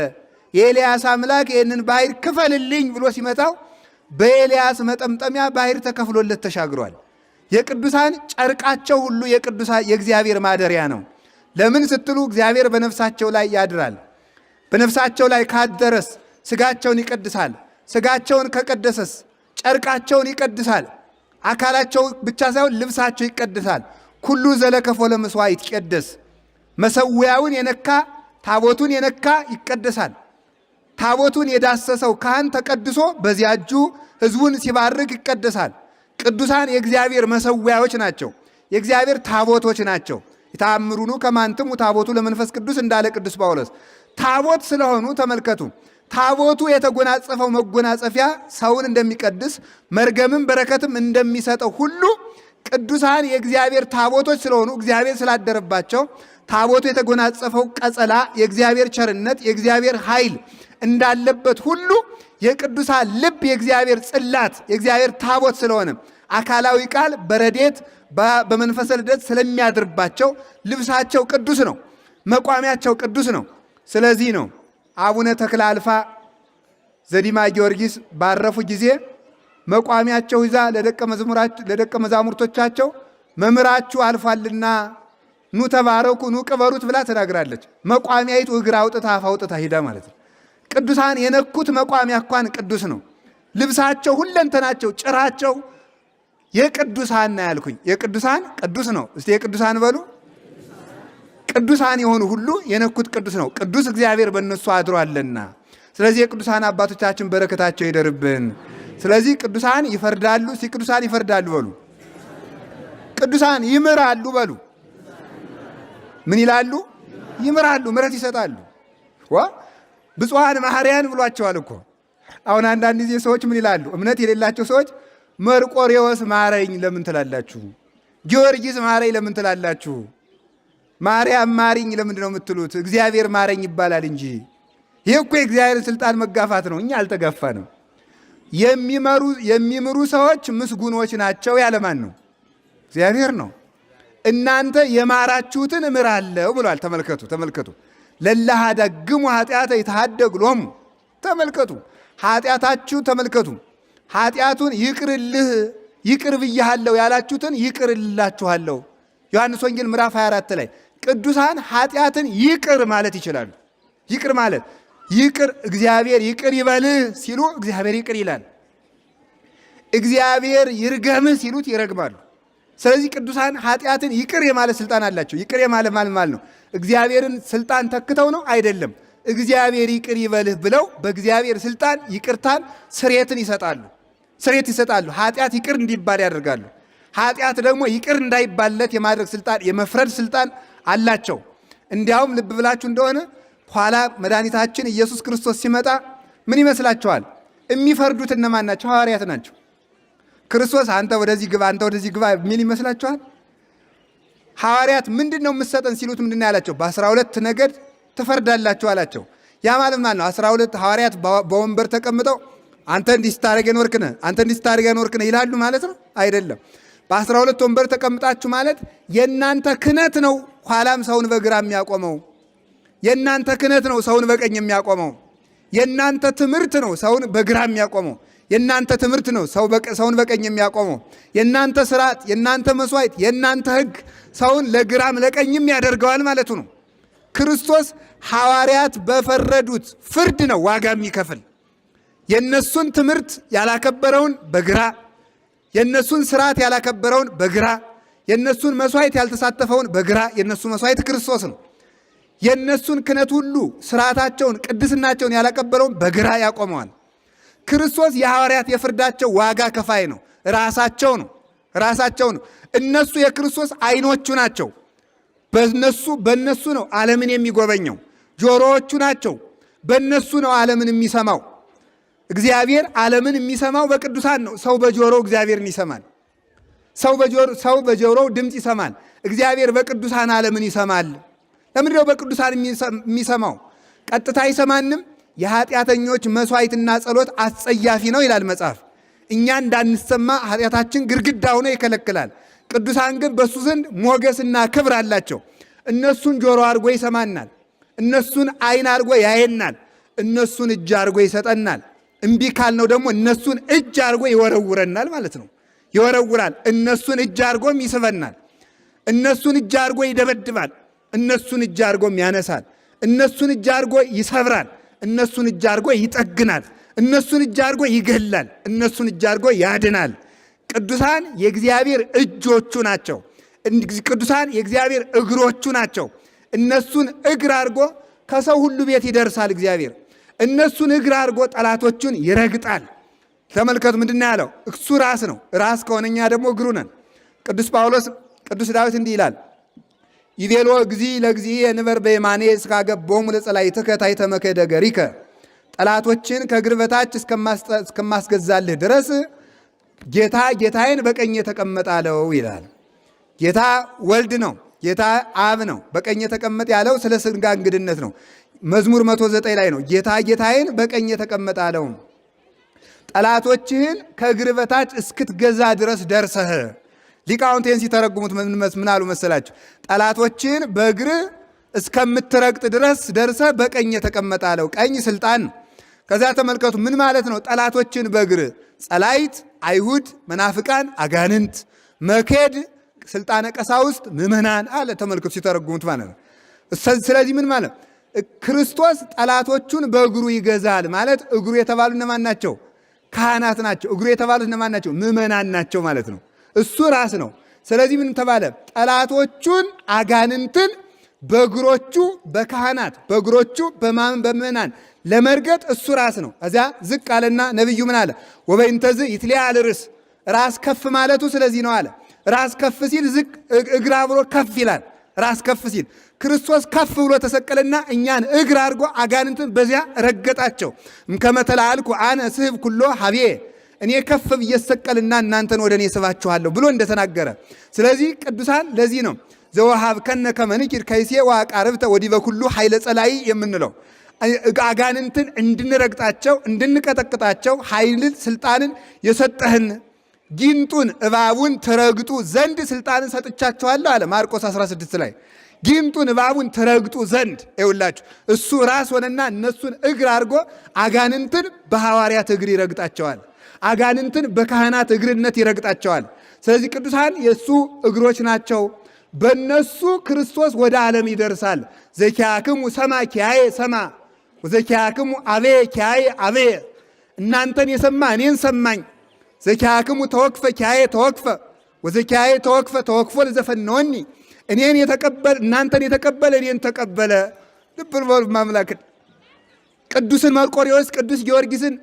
የኤልያስ አምላክ ይህንን ባህር ክፈልልኝ ብሎ ሲመታው በኤልያስ መጠምጠሚያ ባህር ተከፍሎለት ተሻግሯል። የቅዱሳን ጨርቃቸው ሁሉ የእግዚአብሔር ማደሪያ ነው። ለምን ስትሉ እግዚአብሔር በነፍሳቸው ላይ ያድራል። በነፍሳቸው ላይ ካደረስ ስጋቸውን ይቀድሳል። ስጋቸውን ከቀደሰስ ጨርቃቸውን ይቀድሳል። አካላቸው ብቻ ሳይሆን ልብሳቸው ይቀድሳል። ኩሉ ዘለከፎ ለመስዋዕት ይቀደስ። መሰዊያውን የነካ ታቦቱን የነካ ይቀደሳል። ታቦቱን የዳሰሰው ካህን ተቀድሶ በዚያ እጁ ሕዝቡን ሲባርክ ይቀደሳል። ቅዱሳን የእግዚአብሔር መሰዊያዎች ናቸው። የእግዚአብሔር ታቦቶች ናቸው። ይታምሩኑ ከማንትሙ ታቦቱ ለመንፈስ ቅዱስ እንዳለ ቅዱስ ጳውሎስ ታቦት ስለሆኑ ተመልከቱ። ታቦቱ የተጎናጸፈው መጎናጸፊያ ሰውን እንደሚቀድስ መርገምም በረከትም እንደሚሰጠው ሁሉ ቅዱሳን የእግዚአብሔር ታቦቶች ስለሆኑ እግዚአብሔር ስላደረባቸው ታቦቱ የተጎናጸፈው ቀጸላ የእግዚአብሔር ቸርነት የእግዚአብሔር ኃይል እንዳለበት ሁሉ የቅዱሳን ልብ የእግዚአብሔር ጽላት የእግዚአብሔር ታቦት ስለሆነ አካላዊ ቃል በረዴት በመንፈሰ ልደት ስለሚያድርባቸው ልብሳቸው ቅዱስ ነው፣ መቋሚያቸው ቅዱስ ነው። ስለዚህ ነው አቡነ ተክለ አልፋ ዘዲማ ጊዮርጊስ ባረፉ ጊዜ መቋሚያቸው ይዛ ለደቀ መዛሙርቶቻቸው መምህራችሁ አልፏልና ኑ ተባረኩ፣ ኑ ቅበሩት ብላ ተናግራለች። መቋሚያይቱ እግር አውጥታ አፍ አውጥታ ሂዳ ማለት ነው። ቅዱሳን የነኩት መቋሚያ እንኳን ቅዱስ ነው። ልብሳቸው ሁለንተናቸው ጭራቸው የቅዱሳን ነው ያልኩኝ። የቅዱሳን ቅዱስ ነው። እስቲ የቅዱሳን በሉ። ቅዱሳን የሆኑ ሁሉ የነኩት ቅዱስ ነው። ቅዱስ እግዚአብሔር በእነሱ አድሯልና። ስለዚህ የቅዱሳን አባቶቻችን በረከታቸው ይደርብን። ስለዚህ ቅዱሳን ይፈርዳሉ። ቅዱሳን ይፈርዳሉ በሉ። ቅዱሳን ይምራሉ በሉ። ምን ይላሉ? ይምራሉ፣ ምሕረት ይሰጣሉ። ብፁዓን መሐሪያን ብሏቸዋል እኮ። አሁን አንዳንድ ጊዜ ሰዎች ምን ይላሉ? እምነት የሌላቸው ሰዎች መርቆሬዎስ ማረኝ ለምን ትላላችሁ? ጊዮርጊስ ማረኝ ለምን ትላላችሁ? ማርያም ማሪኝ ለምንድን ነው የምትሉት? እግዚአብሔር ማረኝ ይባላል እንጂ። ይህ እኮ የእግዚአብሔርን ስልጣን መጋፋት ነው። እኛ አልተጋፋንም። የሚምሩ ሰዎች ምስጉኖች ናቸው ያለማን ነው? እግዚአብሔር ነው። እናንተ የማራችሁትን እምራለሁ ብሏል። ተመልከቱ። ለላሃ ደግሙ ኃጢአተ ይተሃደግ ሎሙ። ተመልከቱ ኃጢአታችሁ ተመልከቱ። ኃጢአቱን ይቅር ብያለሁ ያላችሁትን ይቅርላችኋለሁ። ዮሐንስ ወንጌል ምዕራፍ 24 ላይ ቅዱሳን ኃጢአትን ይቅር ማለት ይችላሉ። ይቅር ማለት እግዚአብሔር ይቅር ይበልህ ሲሉ እግዚአብሔር ይቅር ይላል። እግዚአብሔር ይርገምህ ሲሉት ይረግማሉ። ስለዚህ ቅዱሳን ኃጢአትን ይቅር የማለት ስልጣን አላቸው። ይቅር የማለት ማለት ነው እግዚአብሔርን ስልጣን ተክተው ነው አይደለም። እግዚአብሔር ይቅር ይበልህ ብለው በእግዚአብሔር ስልጣን ይቅርታን ስርየትን ይሰጣሉ። ኃጢአት ይቅር እንዲባል ያደርጋሉ። ኃጢአት ደግሞ ይቅር እንዳይባለት የማድረግ ስልጣን፣ የመፍረድ ስልጣን አላቸው። እንዲያውም ልብ ብላችሁ እንደሆነ ኋላ መድኃኒታችን ኢየሱስ ክርስቶስ ሲመጣ ምን ይመስላችኋል? የሚፈርዱት እነማን ናቸው? ሐዋርያት ናቸው። ክርስቶስ አንተ ወደዚህ ግባ፣ አንተ ወደዚህ ግባ የሚል ይመስላችኋል? ሐዋርያት ምንድን ነው የምትሰጠን ሲሉት ምንድን ነው ያላቸው? በ12 ነገድ ትፈርዳላችሁ አላቸው። ያ ማለት ነው 12 ሐዋርያት በወንበር ተቀምጠው አንተ እንዲህ ስታደርግ የኖርክነህ፣ አንተ እንዲህ ስታደርግ የኖርክነህ ይላሉ ማለት ነው? አይደለም። በ12 ወንበር ተቀምጣችሁ ማለት የእናንተ ክህነት ነው ኋላም ሰውን በግራ የሚያቆመው። የእናንተ ክህነት ነው ሰውን በቀኝ የሚያቆመው። የእናንተ ትምህርት ነው ሰውን በግራ የሚያቆመው። የእናንተ ትምህርት ነው ሰውን በቀኝ የሚያቆመው። የእናንተ ስርዓት፣ የእናንተ መስዋዕት፣ የእናንተ ሕግ ሰውን ለግራም ለቀኝም ያደርገዋል ማለቱ ነው። ክርስቶስ ሐዋርያት በፈረዱት ፍርድ ነው ዋጋ የሚከፍል። የእነሱን ትምህርት ያላከበረውን በግራ፣ የእነሱን ስርዓት ያላከበረውን በግራ፣ የእነሱን መስዋዕት ያልተሳተፈውን በግራ። የእነሱ መስዋዕት ክርስቶስ ነው። የእነሱን ክህነት ሁሉ ስርዓታቸውን፣ ቅድስናቸውን ያላከበረውን በግራ ያቆመዋል። ክርስቶስ የሐዋርያት የፍርዳቸው ዋጋ ከፋይ ነው። ራሳቸው ነው። እነሱ የክርስቶስ ዓይኖቹ ናቸው። በእነሱ ነው ዓለምን የሚጎበኘው። ጆሮዎቹ ናቸው። በእነሱ ነው ዓለምን የሚሰማው። እግዚአብሔር ዓለምን የሚሰማው በቅዱሳን ነው። ሰው በጆሮው እግዚአብሔርን ይሰማል። ሰው በጆሮው ድምፅ ይሰማል። እግዚአብሔር በቅዱሳን ዓለምን ይሰማል። ለምንድነው በቅዱሳን የሚሰማው? ቀጥታ አይሰማንም። የኃጢአተኞች መስዋዕትና ጸሎት አስጸያፊ ነው ይላል መጽሐፍ። እኛ እንዳንሰማ ኃጢአታችን ግድግዳ ሆኖ ይከለክላል። ቅዱሳን ግን በእሱ ዘንድ ሞገስና ክብር አላቸው። እነሱን ጆሮ አድርጎ ይሰማናል። እነሱን ዓይን አድርጎ ያየናል። እነሱን እጅ አድርጎ ይሰጠናል። እምቢ ካልነው ደግሞ እነሱን እጅ አድርጎ ይወረውረናል ማለት ነው። ይወረውራል። እነሱን እጅ አድርጎም ይስበናል። እነሱን እጅ አድርጎ ይደበድባል። እነሱን እጅ አድርጎም ያነሳል። እነሱን እጅ አድርጎ ይሰብራል። እነሱን እጅ አድርጎ ይጠግናል። እነሱን እጅ አድርጎ ይገላል። እነሱን እጅ አድርጎ ያድናል። ቅዱሳን የእግዚአብሔር እጆቹ ናቸው። ቅዱሳን የእግዚአብሔር እግሮቹ ናቸው። እነሱን እግር አድርጎ ከሰው ሁሉ ቤት ይደርሳል እግዚአብሔር። እነሱን እግር አድርጎ ጠላቶቹን ይረግጣል። ተመልከቱ፣ ምንድን ያለው? እሱ ራስ ነው። ራስ ከሆነኛ ደግሞ እግሩ ነን። ቅዱስ ዳዊት እንዲህ ይላል፣ ይቤሎ እግዚ ለእግዚ የንበር በየማኔ እስካገቦሙ ለጸላእትከ ታሕተ መክሕደ እገሪከ። ጠላቶችን ከእግር በታች እስከማስገዛልህ ድረስ ጌታ ጌታዬን በቀኝ ተቀመጥ አለው ይላል። ጌታ ወልድ ነው። ጌታ አብ ነው። በቀኝ ተቀመጥ ያለው ስለ ሥጋ እንግድነት ነው። መዝሙር 109 ላይ ነው። ጌታ ጌታዬን በቀኝ ተቀመጥ አለው። ጠላቶችህን ከእግር በታች እስክትገዛ ድረስ ደርሰህ። ሊቃውንቴን ሲተረጉሙት ምን አሉ መሰላችሁ? ጠላቶችህን በእግር እስከምትረግጥ ድረስ ደርሰህ በቀኝ ተቀመጥ አለው። ቀኝ ስልጣን። ከዚያ ተመልከቱ ምን ማለት ነው? ጠላቶችን በእግር ጸላይት፣ አይሁድ፣ መናፍቃን፣ አጋንንት፣ መኬድ፣ ስልጣነ ቀሳውስት፣ ምዕመናን አለ። ተመልከቱ ሲተረጉሙት ማለት ነው። ስለዚህ ምን ማለት ክርስቶስ ጠላቶቹን በእግሩ ይገዛል ማለት እግሩ የተባሉ እነማን ናቸው? ካህናት ናቸው። እግሩ የተባሉት እነማን ናቸው? ምዕመናን ናቸው ማለት ነው። እሱ ራስ ነው። ስለዚህ ምን ተባለ? ጠላቶቹን አጋንንትን በእግሮቹ በካህናት በእግሮቹ በምእመናን ለመርገጥ እሱ ራስ ነው። እዚያ ዝቅ አለና ነቢዩ ምን አለ? ወበይንተዝ ይትለዓል ርእስ፣ ራስ ከፍ ማለቱ ስለዚህ ነው አለ። ራስ ከፍ ሲል ዝቅ፣ እግር አብሮ ከፍ ይላል። ራስ ከፍ ሲል ክርስቶስ ከፍ ብሎ ተሰቀለና እኛን እግር አድርጎ አጋንንትን በዚያ ረገጣቸው። እምከመ ተለዓልኩ አነ ስሕብ ኩሎ ሀቤ፣ እኔ ከፍ ብዬ እሰቀልና እናንተን ወደ እኔ ስባችኋለሁ ብሎ እንደተናገረ። ስለዚህ ቅዱሳን ለዚህ ነው ዘወሀብከነ ከመ ንኪር ከይሴ ወአቃርብተ ወዲበ ኩሉ ኃይለ ጸላኢ የምንለው። አጋንንትን እንድንረግጣቸው እንድንቀጠቅጣቸው ኃይልን ስልጣንን የሰጠህን ጊንጡን እባቡን ትረግጡ ዘንድ ስልጣንን ሰጥቻችኋለሁ አለ ማርቆስ 16 ላይ። ጊንጡን እባቡን ትረግጡ ዘንድ ይውላችሁ እሱ ራስ ሆነና እነሱን እግር አድርጎ አጋንንትን በሐዋርያት እግር ይረግጣቸዋል። አጋንንትን በካህናት እግርነት ይረግጣቸዋል። ስለዚህ ቅዱሳን የእሱ እግሮች ናቸው። በእነሱ ክርስቶስ ወደ ዓለም ይደርሳል። ዘኪያክሙ ሰማ ኪያዬ ሰማ ወዘኪያክሙ አቤ ኪያዬ አቤ፣ እናንተን የሰማ እኔን ሰማኝ። ዘኪያክሙ ተወክፈ ኪያዬ ተወክፈ ወዘኪያዬ ተወክፈ ተወክፎ ለዘፈነወኒ፣ እኔን የተቀበለ እናንተን የተቀበለ እኔን ተቀበለ። ልብ በሉ ማምላክን ቅዱስን መርቆሬዎስ፣ ቅዱስ ጊዮርጊስን፣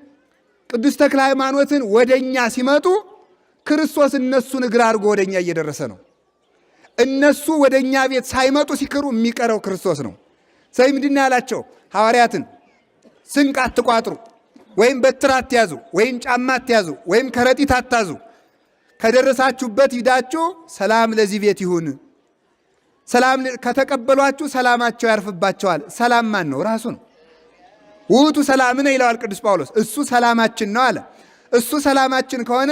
ቅዱስ ተክለ ሃይማኖትን ወደኛ ሲመጡ ክርስቶስ እነሱን እግር አድርጎ ወደኛ እየደረሰ ነው። እነሱ ወደኛ ቤት ሳይመጡ ሲክሩ የሚቀረው ክርስቶስ ነው። ስለዚህ ምንድን ነው ያላቸው ሐዋርያትን? ስንቅ አትቋጥሩ፣ ወይም በትር አትያዙ፣ ወይም ጫማ አትያዙ፣ ወይም ከረጢት አታዙ። ከደረሳችሁበት ሂዳችሁ ሰላም ለዚህ ቤት ይሁን። ሰላም ከተቀበሏችሁ ሰላማቸው ያርፍባቸዋል። ሰላም ማን ነው? ራሱ ነው። ውእቱ ሰላምነ ይለዋል ቅዱስ ጳውሎስ። እሱ ሰላማችን ነው አለ። እሱ ሰላማችን ከሆነ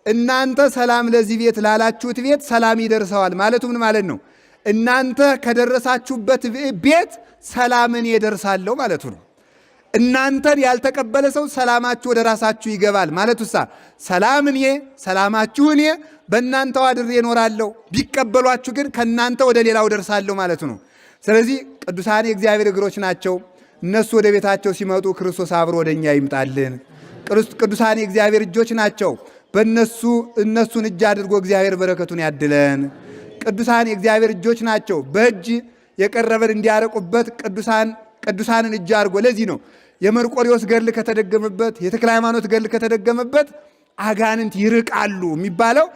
እናንተ ሰላም ለዚህ ቤት ላላችሁት ቤት ሰላም ይደርሰዋል ማለቱ ምን ማለት ነው? እናንተ ከደረሳችሁበት ቤት ሰላምን ይደርሳለሁ ማለቱ ነው። እናንተን ያልተቀበለ ሰው ሰላማችሁ ወደ ራሳችሁ ይገባል ማለቱሳ ሰላም እኔ ሰላማችሁ እኔ በእናንተው አድሬ እኖራለሁ፣ ቢቀበሏችሁ ግን ከእናንተ ወደ ሌላው ደርሳለሁ ማለቱ ነው። ስለዚህ ቅዱሳን የእግዚአብሔር እግሮች ናቸው። እነሱ ወደ ቤታቸው ሲመጡ ክርስቶስ አብሮ ወደኛ ይምጣልን። ቅዱሳን የእግዚአብሔር እጆች ናቸው። በእነሱ እነሱን እጅ አድርጎ እግዚአብሔር በረከቱን ያድለን። ቅዱሳን የእግዚአብሔር እጆች ናቸው። በእጅ የቀረበን እንዲያረቁበት ቅዱሳንን እጅ አድርጎ። ለዚህ ነው የመርቆሬዎስ ገድል ከተደገመበት የተክለ ሃይማኖት ገድል ከተደገመበት አጋንንት ይርቃሉ የሚባለው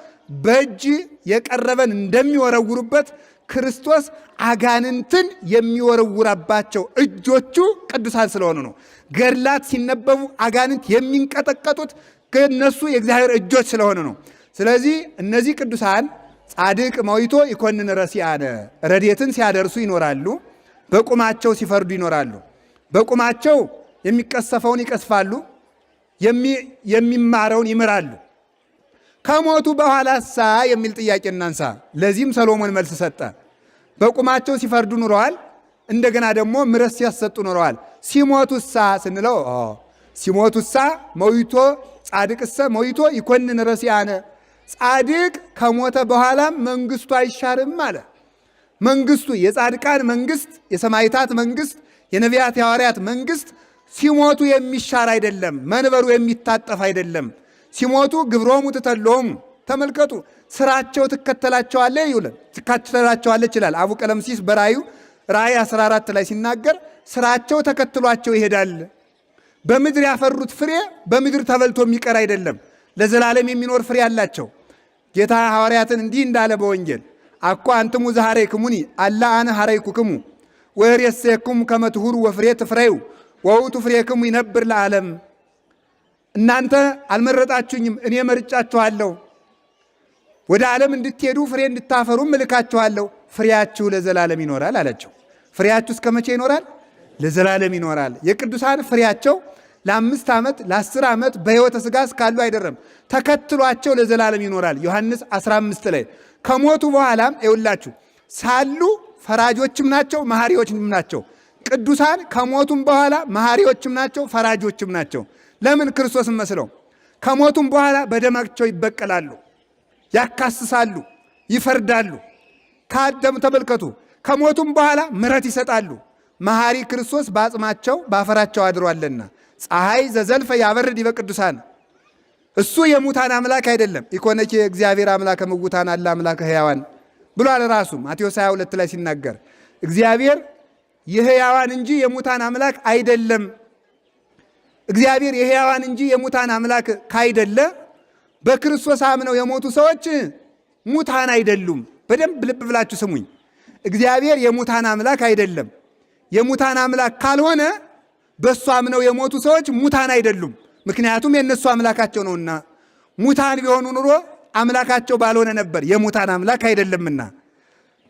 በእጅ የቀረበን እንደሚወረውሩበት ክርስቶስ አጋንንትን የሚወረውራባቸው እጆቹ ቅዱሳን ስለሆኑ ነው። ገድላት ሲነበቡ አጋንንት የሚንቀጠቀጡት ከእነሱ የእግዚአብሔር እጆች ስለሆኑ ነው። ስለዚህ እነዚህ ቅዱሳን ጻድቅ መዊቶ ይኮንን ረሲአነ፣ ረድኤትን ሲያደርሱ ይኖራሉ። በቁማቸው ሲፈርዱ ይኖራሉ። በቁማቸው የሚቀሰፈውን ይቀስፋሉ፣ የሚማረውን ይምራሉ። ከሞቱ በኋላሳ የሚል ጥያቄ እናንሳ። ለዚህም ሰሎሞን መልስ ሰጠ። በቁማቸው ሲፈርዱ ኑረዋል። እንደገና ደግሞ ምሕረት ሲያሰጡ ኑረዋል። ሲሞቱሳ ስንለው ሲሞቱሳ መዊቶ ጻድቅሰ መዊቶ ይኮንን ረሲአነ፣ ጻድቅ ከሞተ በኋላም መንግስቱ አይሻርም አለ። መንግስቱ የጻድቃን መንግስት፣ የሰማዕታት መንግስት፣ የነቢያት የሐዋርያት መንግስት ሲሞቱ የሚሻር አይደለም። መንበሩ የሚታጠፍ አይደለም። ሲሞቱ ግብሮሙ ትተሎሙ፣ ተመልከቱ ስራቸው ትከተላቸዋለች ይላል አቡ ቀለምሲስ በራእዩ ራእይ 14 ላይ ሲናገር ስራቸው ተከትሏቸው ይሄዳል። በምድር ያፈሩት ፍሬ በምድር ተበልቶ የሚቀር አይደለም፣ ለዘላለም የሚኖር ፍሬ አላቸው። ጌታ ሐዋርያትን እንዲህ እንዳለ በወንጌል አኳ አንትሙ ዘሐረይክሙኒ አላ አነ ሐረይኩክሙ ወርእየሴክሙ ከመ ትሁሩ ወፍሬ ትፍረዩ ወውእቱ ፍሬክሙ ይነብር ለዓለም። እናንተ አልመረጣችሁኝም፣ እኔ መርጫችኋለሁ። ወደ ዓለም እንድትሄዱ ፍሬ እንድታፈሩም እልካችኋለሁ። ፍሬያችሁ ለዘላለም ይኖራል አላቸው። ፍሬያችሁ እስከ መቼ ይኖራል? ለዘላለም ይኖራል። የቅዱሳን ፍሬያቸው ለ5 ዓመት ለ10 ዓመት በሕይወተ ሥጋ እስካሉ አይደረም፣ ተከትሏቸው ለዘላለም ይኖራል። ዮሐንስ 15 ላይ ከሞቱ በኋላም ይውላችሁ ሳሉ ፈራጆችም ናቸው መሐሪዎችም ናቸው። ቅዱሳን ከሞቱም በኋላ መሐሪዎችም ናቸው ፈራጆችም ናቸው። ለምን? ክርስቶስን መስለው ከሞቱም በኋላ በደማቸው ይበቀላሉ፣ ያካስሳሉ፣ ይፈርዳሉ። ካደም ተመልከቱ፣ ከሞቱም በኋላ ምሕረት ይሰጣሉ። መሐሪ ክርስቶስ በአጽማቸው ባፈራቸው አድሯልና ፀሐይ ዘዘልፈ ያበርድ ይበ ቅዱሳን። እሱ የሙታን አምላክ አይደለም። ኢኮነኪ እግዚአብሔር አምላከ ምውታን አለ አምላከ ሕያዋን ብሏል ራሱ ማቴዎስ 22 ላይ ሲናገር። እግዚአብሔር የሕያዋን እንጂ የሙታን አምላክ አይደለም። እግዚአብሔር የሕያዋን እንጂ የሙታን አምላክ ካይደለ በክርስቶስ አምነው የሞቱ ሰዎች ሙታን አይደሉም። በደንብ ልብ ብላችሁ ስሙኝ። እግዚአብሔር የሙታን አምላክ አይደለም። የሙታን አምላክ ካልሆነ በእሱ አምነው የሞቱ ሰዎች ሙታን አይደሉም። ምክንያቱም የእነሱ አምላካቸው ነውና። ሙታን ቢሆኑ ኑሮ አምላካቸው ባልሆነ ነበር። የሙታን አምላክ አይደለምና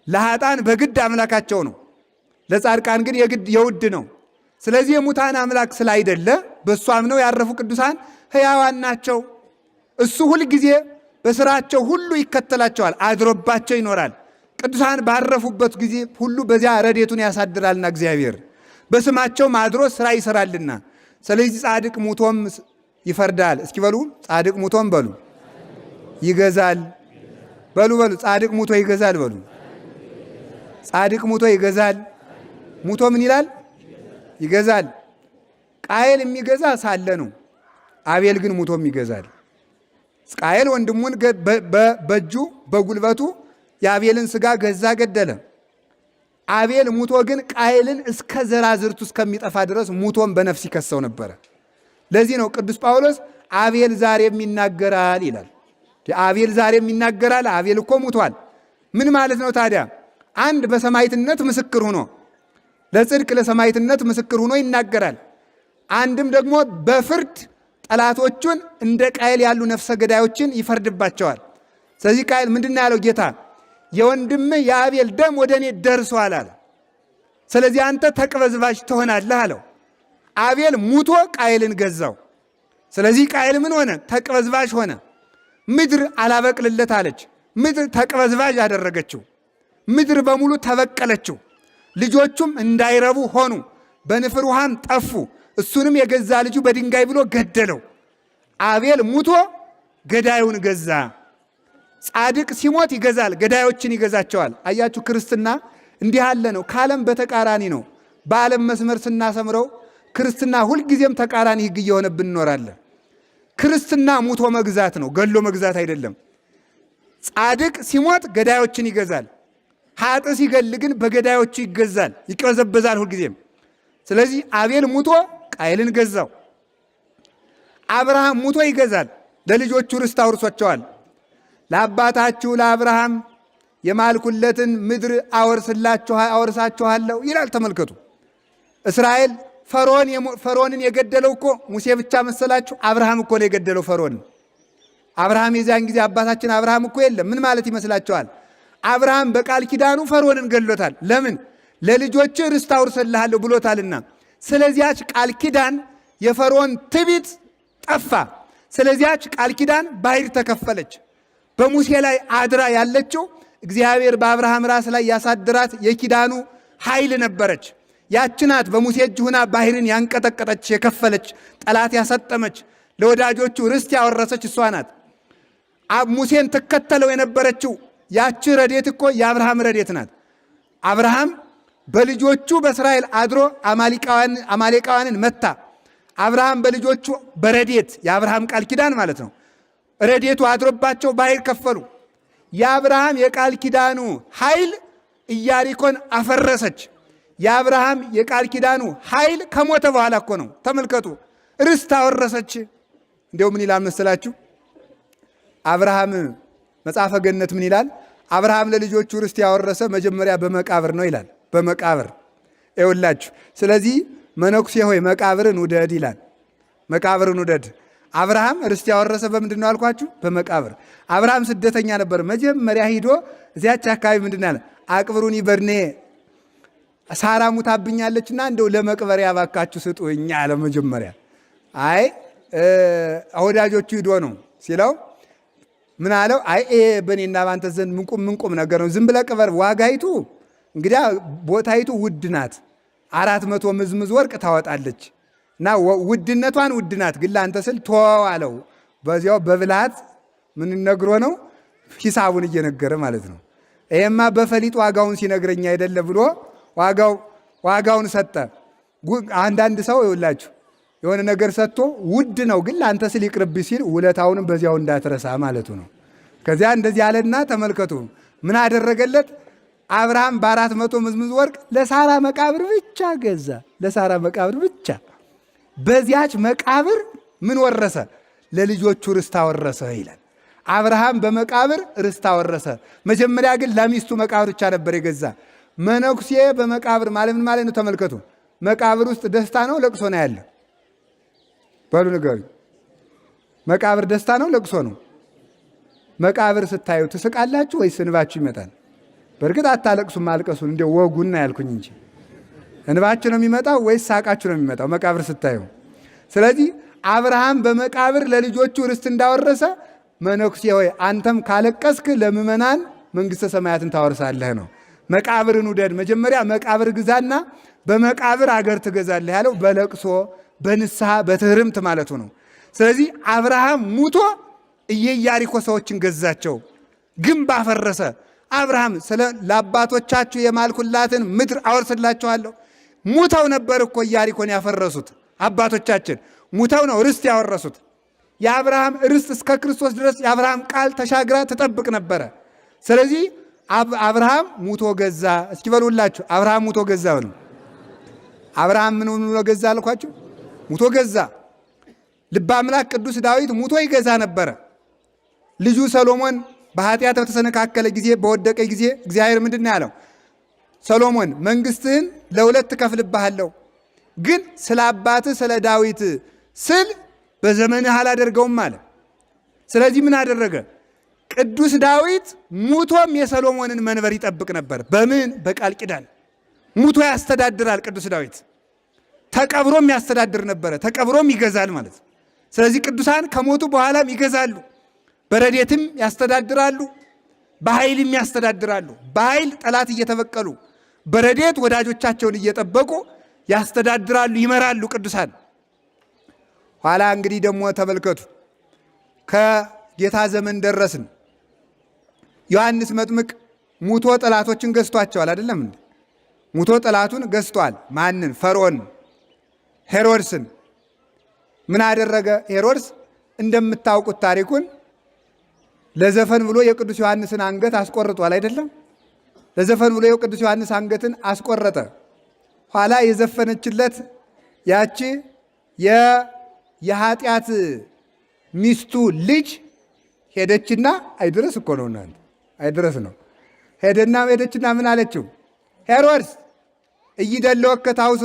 ለኃጥአን በግድ አምላካቸው ነው፣ ለጻድቃን ግን የውድ ነው። ስለዚህ የሙታን አምላክ ስላይደለ በእሱ አምነው ያረፉ ቅዱሳን ሕያዋን ናቸው። እሱ ሁልጊዜ በስራቸው ሁሉ ይከተላቸዋል፣ አድሮባቸው ይኖራል። ቅዱሳን ባረፉበት ጊዜ ሁሉ በዚያ ረድኤቱን ያሳድራልና እግዚአብሔር በስማቸውም አድሮ ስራ ይሰራልና። ስለዚህ ጻድቅ ሙቶም ይፈርዳል። እስኪ በሉ ጻድቅ ሙቶም በሉ ይገዛል። በሉ ጻድቅ ሙቶ ይገዛል። በሉ ጻድቅ ሙቶ ይገዛል። ሙቶ ምን ይላል? ይገዛል። ቃየል የሚገዛ ሳለ ነው። አቤል ግን ሙቶም ይገዛል። ቃየል ወንድሙን በእጁ በጉልበቱ የአቤልን ሥጋ ገዛ፣ ገደለ። አቤል ሙቶ ግን ቃየልን እስከ ዘራዝርቱ እስከሚጠፋ ድረስ ሙቶም በነፍስ ይከሰው ነበረ። ለዚህ ነው ቅዱስ ጳውሎስ አቤል ዛሬም ይናገራል ይላል። አቤል ዛሬም ይናገራል። አቤል እኮ ሙቷል። ምን ማለት ነው ታዲያ? አንድ በሰማዕትነት ምስክር ሆኖ ለጽድቅ ለሰማዕትነት ምስክር ሆኖ ይናገራል። አንድም ደግሞ በፍርድ ጠላቶቹን እንደ ቃየል ያሉ ነፍሰ ገዳዮችን ይፈርድባቸዋል። ስለዚህ ቃየል ምንድን ነው ያለው? ጌታ የወንድምህ የአቤል ደም ወደ እኔ ደርሷል አለ። ስለዚህ አንተ ተቅበዝባዥ ትሆናለህ አለው። አቤል ሙቶ ቃየልን ገዛው። ስለዚህ ቃየል ምን ሆነ? ተቅበዝባዥ ሆነ። ምድር አላበቅልለት አለች። ምድር ተቅበዝባዥ አደረገችው። ምድር በሙሉ ተበቀለችው። ልጆቹም እንዳይረቡ ሆኑ፣ በንፍር ውሃም ጠፉ። እሱንም የገዛ ልጁ በድንጋይ ብሎ ገደለው። አቤል ሙቶ ገዳዩን ገዛ። ጻድቅ ሲሞት ይገዛል፣ ገዳዮችን ይገዛቸዋል። አያችሁ፣ ክርስትና እንዲህ ያለ ነው። ከዓለም በተቃራኒ ነው። በዓለም መስመር ስናሰምረው ክርስትና ሁልጊዜም ተቃራኒ ሕግ እየሆነብን እንኖራለን። ክርስትና ሙቶ መግዛት ነው፣ ገሎ መግዛት አይደለም። ጻድቅ ሲሞት ገዳዮችን ይገዛል። ኃጥ ሲገል ግን በገዳዮቹ ይገዛል፣ ይቀበዘበዛል ሁልጊዜም። ስለዚህ አቤል ሙቶ ቃየልን ገዛው። አብርሃም ሙቶ ይገዛል፣ ለልጆቹ ርስት አውርሷቸዋል። ለአባታችሁ ለአብርሃም የማልኩለትን ምድር አወርሳችኋለሁ ይላል። ተመልከቱ። እስራኤል ፈርዖንን የገደለው እኮ ሙሴ ብቻ መሰላችሁ? አብርሃም እኮ ነው የገደለው ፈርዖንን። አብርሃም የዚያን ጊዜ አባታችን አብርሃም እኮ የለም። ምን ማለት ይመስላችኋል? አብርሃም በቃል ኪዳኑ ፈርዖንን ገድሎታል። ለምን? ለልጆች ርስት አውርስልሃለሁ ብሎታልና። ስለዚያች ቃል ኪዳን የፈርዖን ትዕቢት ጠፋ። ስለዚያች ቃል ኪዳን ባሕር ተከፈለች። በሙሴ ላይ አድራ ያለችው እግዚአብሔር በአብርሃም ራስ ላይ ያሳድራት የኪዳኑ ኃይል ነበረች። ያችናት በሙሴ እጅ ሁና ባሕርን ያንቀጠቀጠች፣ የከፈለች፣ ጠላት ያሰጠመች፣ ለወዳጆቹ ርስት ያወረሰች እሷ ናት። ሙሴን ትከተለው የነበረችው ያች ረድኤት እኮ የአብርሃም ረድኤት ናት። አብርሃም በልጆቹ በእስራኤል አድሮ አማሌቃውያንን መታ። አብርሃም በልጆቹ በረድኤት የአብርሃም ቃል ኪዳን ማለት ነው፣ ረድኤቱ አድሮባቸው ባሕር ከፈሉ። የአብርሃም የቃል ኪዳኑ ኃይል ኢያሪኮን አፈረሰች። የአብርሃም የቃል ኪዳኑ ኃይል ከሞተ በኋላ እኮ ነው። ተመልከቱ፣ ርስት አወረሰች። እንዲያው ምን ይላል መሰላችሁ? አብርሃም መጽሐፈ ገነት ምን ይላል? አብርሃም ለልጆቹ ርስት ያወረሰ መጀመሪያ በመቃብር ነው ይላል። በመቃብር ይውላችሁ። ስለዚህ መነኩሴ ሆይ መቃብርን ውደድ ይላል። መቃብርን ውደድ። አብርሃም ርስት ያወረሰ በምንድን ነው አልኳችሁ? በመቃብር። አብርሃም ስደተኛ ነበር። መጀመሪያ ሂዶ እዚያች አካባቢ ምንድን ያለ አቅብሩኒ በድኔ ሳራ ሙታብኛለችና እንደው ለመቅበሪያ ባካችሁ ስጡኝ አለ። መጀመሪያ አይ ወዳጆቹ ሂዶ ነው ሲለው ምን አለው? አይ በእኔና ባንተ ዘንድ ምንቁም ነገር ነው። ዝም ብለህ ቅበር። ዋጋይቱ እንግዲያ ቦታይቱ ውድ ናት። 400 ምዝምዝ ወርቅ ታወጣለች እና ውድነቷን ውድ ናት። ግን ለአንተ ስል ተወው አለው። በዚያው በብልሃት ምን ነግሮ ነው? ሂሳቡን እየነገረ ማለት ነው። ይሄማ በፈሊጥ ዋጋውን ሲነግረኝ አይደለ ብሎ ዋጋውን ሰጠ። አንዳንድ ሰው ይውላችሁ የሆነ ነገር ሰጥቶ ውድ ነው ግን ለአንተ ስል ይቅርብህ ሲል ውለታውንም በዚያው እንዳትረሳ ማለቱ ነው። ከዚያ እንደዚህ ያለና ተመልከቱ ምን አደረገለት? አብርሃም በ400 ምዝምዝ ወርቅ ለሳራ መቃብር ብቻ ገዛ። ለሳራ መቃብር ብቻ። በዚያች መቃብር ምን ወረሰ? ለልጆቹ ርስት አወረሰ ይላል። አብርሃም በመቃብር ርስት አወረሰ። መጀመሪያ ግን ለሚስቱ መቃብር ብቻ ነበር የገዛ። መነኩሴ በመቃብር ማለት ምን ማለት ነው? ተመልከቱ። መቃብር ውስጥ ደስታ ነው ለቅሶ ነው ያለ? በሉ ንገሩኝ። መቃብር ደስታ ነው ለቅሶ ነው? መቃብር ስታዩ ትስቃላችሁ ወይስ እንባችሁ ይመጣል? በእርግጥ አታለቅሱም፣ ማልቀሱን እንደ ወጉና ያልኩኝ እንጂ እንባችሁ ነው የሚመጣው ወይስ ሳቃችሁ ነው የሚመጣው መቃብር ስታዩ? ስለዚህ አብርሃም በመቃብር ለልጆቹ ርስት እንዳወረሰ መነኩሴ ሆይ አንተም ካለቀስክ ለምእመናን መንግሥተ ሰማያትን ታወርሳለህ ነው። መቃብርን ውደድ። መጀመሪያ መቃብር ግዛና በመቃብር አገር ትገዛለህ ያለው በለቅሶ በንስሐ በትህርምት ማለቱ ነው። ስለዚህ አብርሃም ሙቶ ኢያሪኮ ሰዎችን ገዛቸው፣ ግንብ አፈረሰ። አብርሃም ለአባቶቻችሁ የማልኩላትን ምድር አወርስላችኋለሁ። ሙተው ነበር እኮ ኢያሪኮን ያፈረሱት አባቶቻችን፣ ሙተው ነው ርስት ያወረሱት። የአብርሃም ርስት እስከ ክርስቶስ ድረስ የአብርሃም ቃል ተሻግራ ትጠብቅ ነበረ። ስለዚህ አብርሃም ሙቶ ገዛ። እስኪ በሉላችሁ አብርሃም ሙቶ ገዛ በሉ። አብርሃም ምን ብሎ ገዛ አልኳችሁ? ሙቶ ገዛ። ልበ አምላክ ቅዱስ ዳዊት ሙቶ ይገዛ ነበረ። ልጁ ሰሎሞን በኃጢአት በተሰነካከለ ጊዜ በወደቀ ጊዜ እግዚአብሔር ምንድን ነው ያለው? ሰሎሞን መንግሥትህን ለሁለት እከፍልብሃለሁ፣ ግን ስለ አባትህ ስለ ዳዊት ስል በዘመንህ አላደርገውም አለ። ስለዚህ ምን አደረገ? ቅዱስ ዳዊት ሙቶም የሰሎሞንን መንበር ይጠብቅ ነበር። በምን? በቃል ኪዳን። ሙቶ ያስተዳድራል ቅዱስ ዳዊት። ተቀብሮም ያስተዳድር ነበረ፣ ተቀብሮም ይገዛል ማለት። ስለዚህ ቅዱሳን ከሞቱ በኋላም ይገዛሉ። በረድኤትም ያስተዳድራሉ፣ በኃይልም ያስተዳድራሉ። በኃይል ጠላት እየተበቀሉ፣ በረድኤት ወዳጆቻቸውን እየጠበቁ ያስተዳድራሉ፣ ይመራሉ ቅዱሳን። ኋላ እንግዲህ ደግሞ ተመልከቱ፣ ከጌታ ዘመን ደረስን። ዮሐንስ መጥምቅ ሙቶ ጠላቶችን ገዝቷቸዋል። አይደለም እንዴ? ሙቶ ጠላቱን ገዝቷል። ማንን? ፈርዖን ሄሮድስን። ምን አደረገ ሄሮድስ? እንደምታውቁት ታሪኩን ለዘፈን ብሎ የቅዱስ ዮሐንስን አንገት አስቆርጧል። አይደለም? ለዘፈን ብሎ የቅዱስ ዮሐንስ አንገትን አስቆረጠ። ኋላ የዘፈነችለት ያቺ የኃጢአት ሚስቱ ልጅ ሄደችና አይድረስ እኮ ነው እናንተ አይድረስ ነው። ሄደችና ምን አለችው? ሄሮድስ እይደለወከ ታውሱ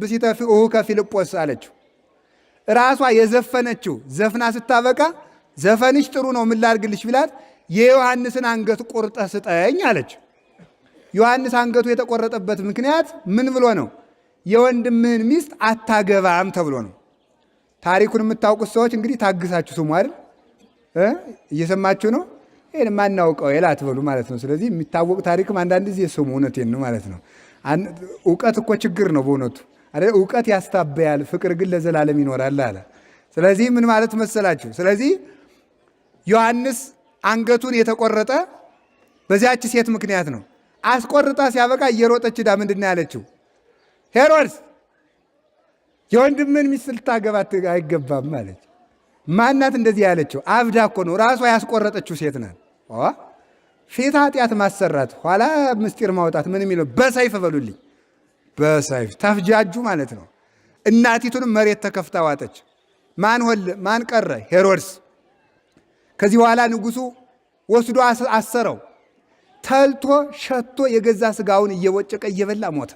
ብሲተፊኡሁ ከፊልጶስ አለችው። ራሷ የዘፈነችው ዘፍና ስታበቃ ዘፈንሽ ጥሩ ነው ምን ላድርግልሽ ቢላት የዮሐንስን አንገት ቆርጠህ ስጠኝ አለች። ዮሐንስ አንገቱ የተቆረጠበት ምክንያት ምን ብሎ ነው? የወንድምህን ሚስት አታገባም ተብሎ ነው። ታሪኩን የምታውቁት ሰዎች እንግዲህ ታግሳችሁ ስሙ አይደል? እየሰማችሁ ነው። ይሄን ማናውቀው የላ አትበሉ ማለት ነው። ስለዚህ የሚታወቅ ታሪክም አንዳንድ ጊዜ ስሙ። እውነቴን ነው ማለት ነው። እውቀት እኮ ችግር ነው በእውነቱ አይደል? እውቀት ያስታበያል፣ ፍቅር ግን ለዘላለም ይኖራል አለ። ስለዚህ ምን ማለት መሰላችሁ? ስለዚህ ዮሐንስ አንገቱን የተቆረጠ በዚያች ሴት ምክንያት ነው። አስቆርጣ ሲያበቃ እየሮጠች ዳ ምንድን ነው ያለችው? ሄሮድስ የወንድምን ሚስት ልታገባት አይገባም አለች። ማናት እንደዚህ ያለችው? አብዳ እኮ ነው። ራሷ ያስቆረጠችው ሴት ናት። ፊት ኃጢአት ማሰራት፣ ኋላ ምስጢር ማውጣት ምን የሚለው በሰይፍ በሉልኝ፣ በሰይፍ ተፍጃጁ ማለት ነው። እናቲቱንም መሬት ተከፍታ ዋጠች። ማን ቀረ? ሄሮድስ። ከዚህ በኋላ ንጉሡ ወስዶ አሰረው። ተልቶ ሸቶ የገዛ ስጋውን እየቦጨቀ እየበላ ሞተ።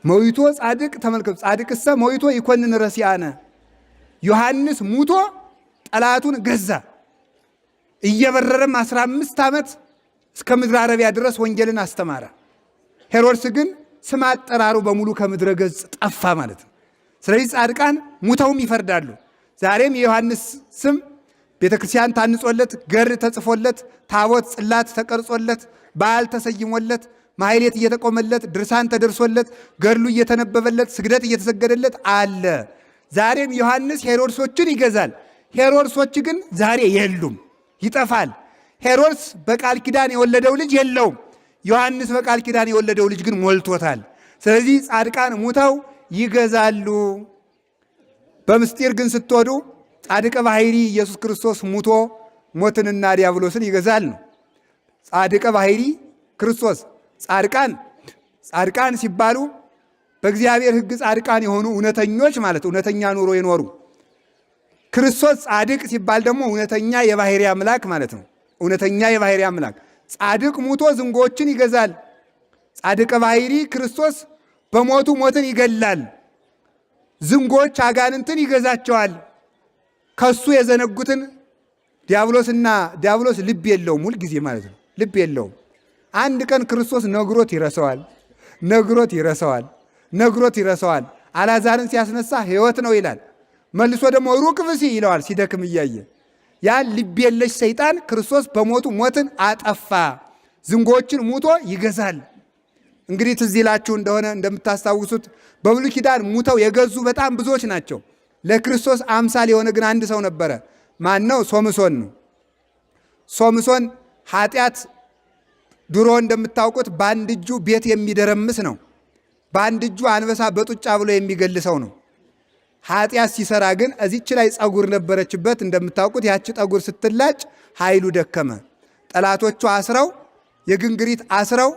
መዊቶ ጻድቅ ተመልከቱ። ጻድቅሰ መዊቶ ይኮንን ረሲአነ። ዮሐንስ ሙቶ ጠላቱን ገዛ። እየበረረም 15 ዓመት እስከ ምድረ አረቢያ ድረስ ወንጌልን አስተማረ። ሄሮድስ ግን ስም አጠራሩ በሙሉ ከምድረ ገጽ ጠፋ ማለት ነው። ስለዚህ ጻድቃን ሙተውም ይፈርዳሉ። ዛሬም የዮሐንስ ስም ቤተ ክርስቲያን ታንጾለት፣ ገር ተጽፎለት፣ ታቦት ጽላት ተቀርጾለት፣ በዓል ተሰይሞለት፣ ማሕሌት እየተቆመለት፣ ድርሳን ተደርሶለት፣ ገድሉ እየተነበበለት፣ ስግደት እየተሰገደለት አለ። ዛሬም ዮሐንስ ሄሮድሶችን ይገዛል። ሄሮድሶች ግን ዛሬ የሉም፣ ይጠፋል። ሄሮድስ በቃል ኪዳን የወለደው ልጅ የለውም። ዮሐንስ በቃል ኪዳን የወለደው ልጅ ግን ሞልቶታል። ስለዚህ ጻድቃን ሙተው ይገዛሉ። በምስጢር ግን ስትወዱ ጻድቀ ባሕሪ ኢየሱስ ክርስቶስ ሙቶ ሞትንና ዲያብሎስን ይገዛል ነው። ጻድቀ ባሕሪ ክርስቶስ ጻድቃን ሲባሉ በእግዚአብሔር ሕግ ጻድቃን የሆኑ እውነተኞች ማለት እውነተኛ ኑሮ የኖሩ። ክርስቶስ ጻድቅ ሲባል ደግሞ እውነተኛ የባሕርይ አምላክ ማለት ነው። እውነተኛ የባሕርይ አምላክ ጻድቅ ሙቶ ዝንጎችን ይገዛል። ጻድቀ ባሕርይ ክርስቶስ በሞቱ ሞትን ይገላል። ዝንጎች አጋንንትን ይገዛቸዋል። ከሱ የዘነጉትን ዲያብሎስ ልብ የለውም፣ ሁልጊዜ ማለት ነው። ልብ የለውም። አንድ ቀን ክርስቶስ ነግሮት ይረሳዋል። አልዓዛርን ሲያስነሳ ሕይወት ነው ይላል። መልሶ ደግሞ ሩቅ ብእሲ ይለዋል ሲደክም እያየ። ያን ልብ የለሽ ሰይጣን ክርስቶስ በሞቱ ሞትን አጠፋ። ዝንጎችን ሙቶ ይገዛል። እንግዲህ ትዝ ይላችሁ እንደሆነ እንደምታስታውሱት በብሉይ ኪዳን ሙተው የገዙ በጣም ብዙዎች ናቸው። ለክርስቶስ አምሳል የሆነ ግን አንድ ሰው ነበረ። ማን ነው? ሶምሶን ነው። ሶምሶን ኃጢአት ድሮ እንደምታውቁት በአንድ እጁ ቤት የሚደረምስ ነው። በአንድ እጁ አንበሳ በጡጫ ብሎ የሚገል ሰው ነው። ኃጢአት ሲሰራ ግን እዚች ላይ ፀጉር ነበረችበት እንደምታውቁት። ያቺ ፀጉር ስትላጭ ኃይሉ ደከመ። ጠላቶቹ አስረው የግንግሪት አስረው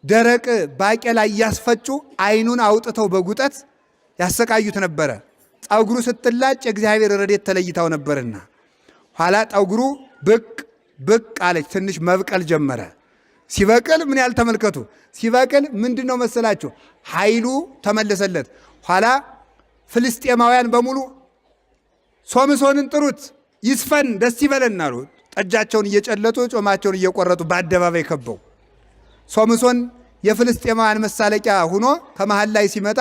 ደረቅ ባቄላ እያስፈጩ ዓይኑን አውጥተው በጉጠት ያሰቃዩት ነበረ። ፀጉሩ ስትላጭ የእግዚአብሔር ረድኤት ተለይታው ነበርና ኋላ ፀጉሩ ብቅ አለች። ትንሽ መብቀል ጀመረ። ሲበቅል ምን ያህል ተመልከቱ። ሲበቅል ምንድን ነው መሰላችሁ? ኃይሉ ተመለሰለት። ኋላ ፍልስጤማውያን በሙሉ ሶምሶንን ጥሩት፣ ይስፈን፣ ደስ ይበለን አሉ። ጠጃቸውን እየጨለጡ ጮማቸውን እየቆረጡ በአደባባይ ከበው። ሶምሶን የፍልስጤማውያን መሳለቂያ ሆኖ ከመሃል ላይ ሲመጣ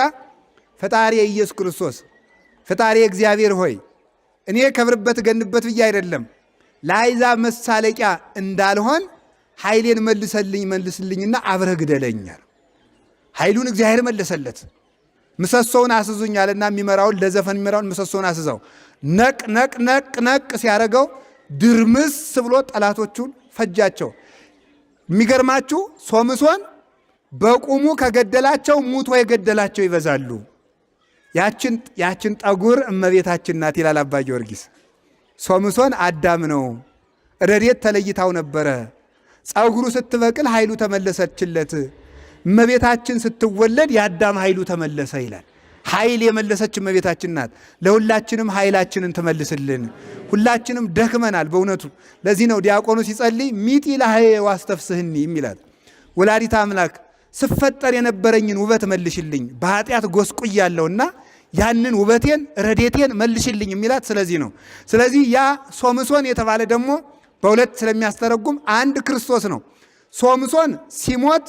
ፈጣሪ ኢየሱስ ክርስቶስ ፈጣሪ እግዚአብሔር ሆይ እኔ ከብርበት ገንበት ብዬ አይደለም ለአሕዛብ መሳለቂያ እንዳልሆን ኃይሌን መልስልኝና አብረህ ግደለኛል። ኃይሉን እግዚአብሔር መለሰለት። ምሰሶውን አስዙኛልና የሚመራውን ለዘፈን የሚመራውን ምሰሶውን አስዘው ነቅ ሲያደርገው ድርምስ ብሎ ጠላቶቹን ፈጃቸው። የሚገርማችሁ ሶምሶን በቁሙ ከገደላቸው ሙቶ የገደላቸው ይበዛሉ። ያችን ጠጉር እመቤታችን ናት ይላል አባ ጊዮርጊስ። ሶምሶን አዳም ነው፣ ረድኤት ተለይታው ነበረ። ፀጉሩ ስትበቅል ኃይሉ ተመለሰችለት። እመቤታችን ስትወለድ የአዳም ኃይሉ ተመለሰ ይላል። ኃይል የመለሰች እመቤታችን ናት። ለሁላችንም ኃይላችንን ትመልስልን። ሁላችንም ደክመናል በእውነቱ። ለዚህ ነው ዲያቆኑ ሲጸልይ ሚጢ ለሐየ ዋስተፍስህኒ የሚላል። ወላዲተ አምላክ ስፈጠር የነበረኝን ውበት መልሽልኝ፣ በኃጢአት ጎስቁያለሁና ያንን ውበቴን ረድኤቴን መልሽልኝ የሚላት ስለዚህ ነው። ስለዚህ ያ ሶምሶን የተባለ ደግሞ በሁለት ስለሚያስተረጉም አንድ ክርስቶስ ነው። ሶምሶን ሲሞት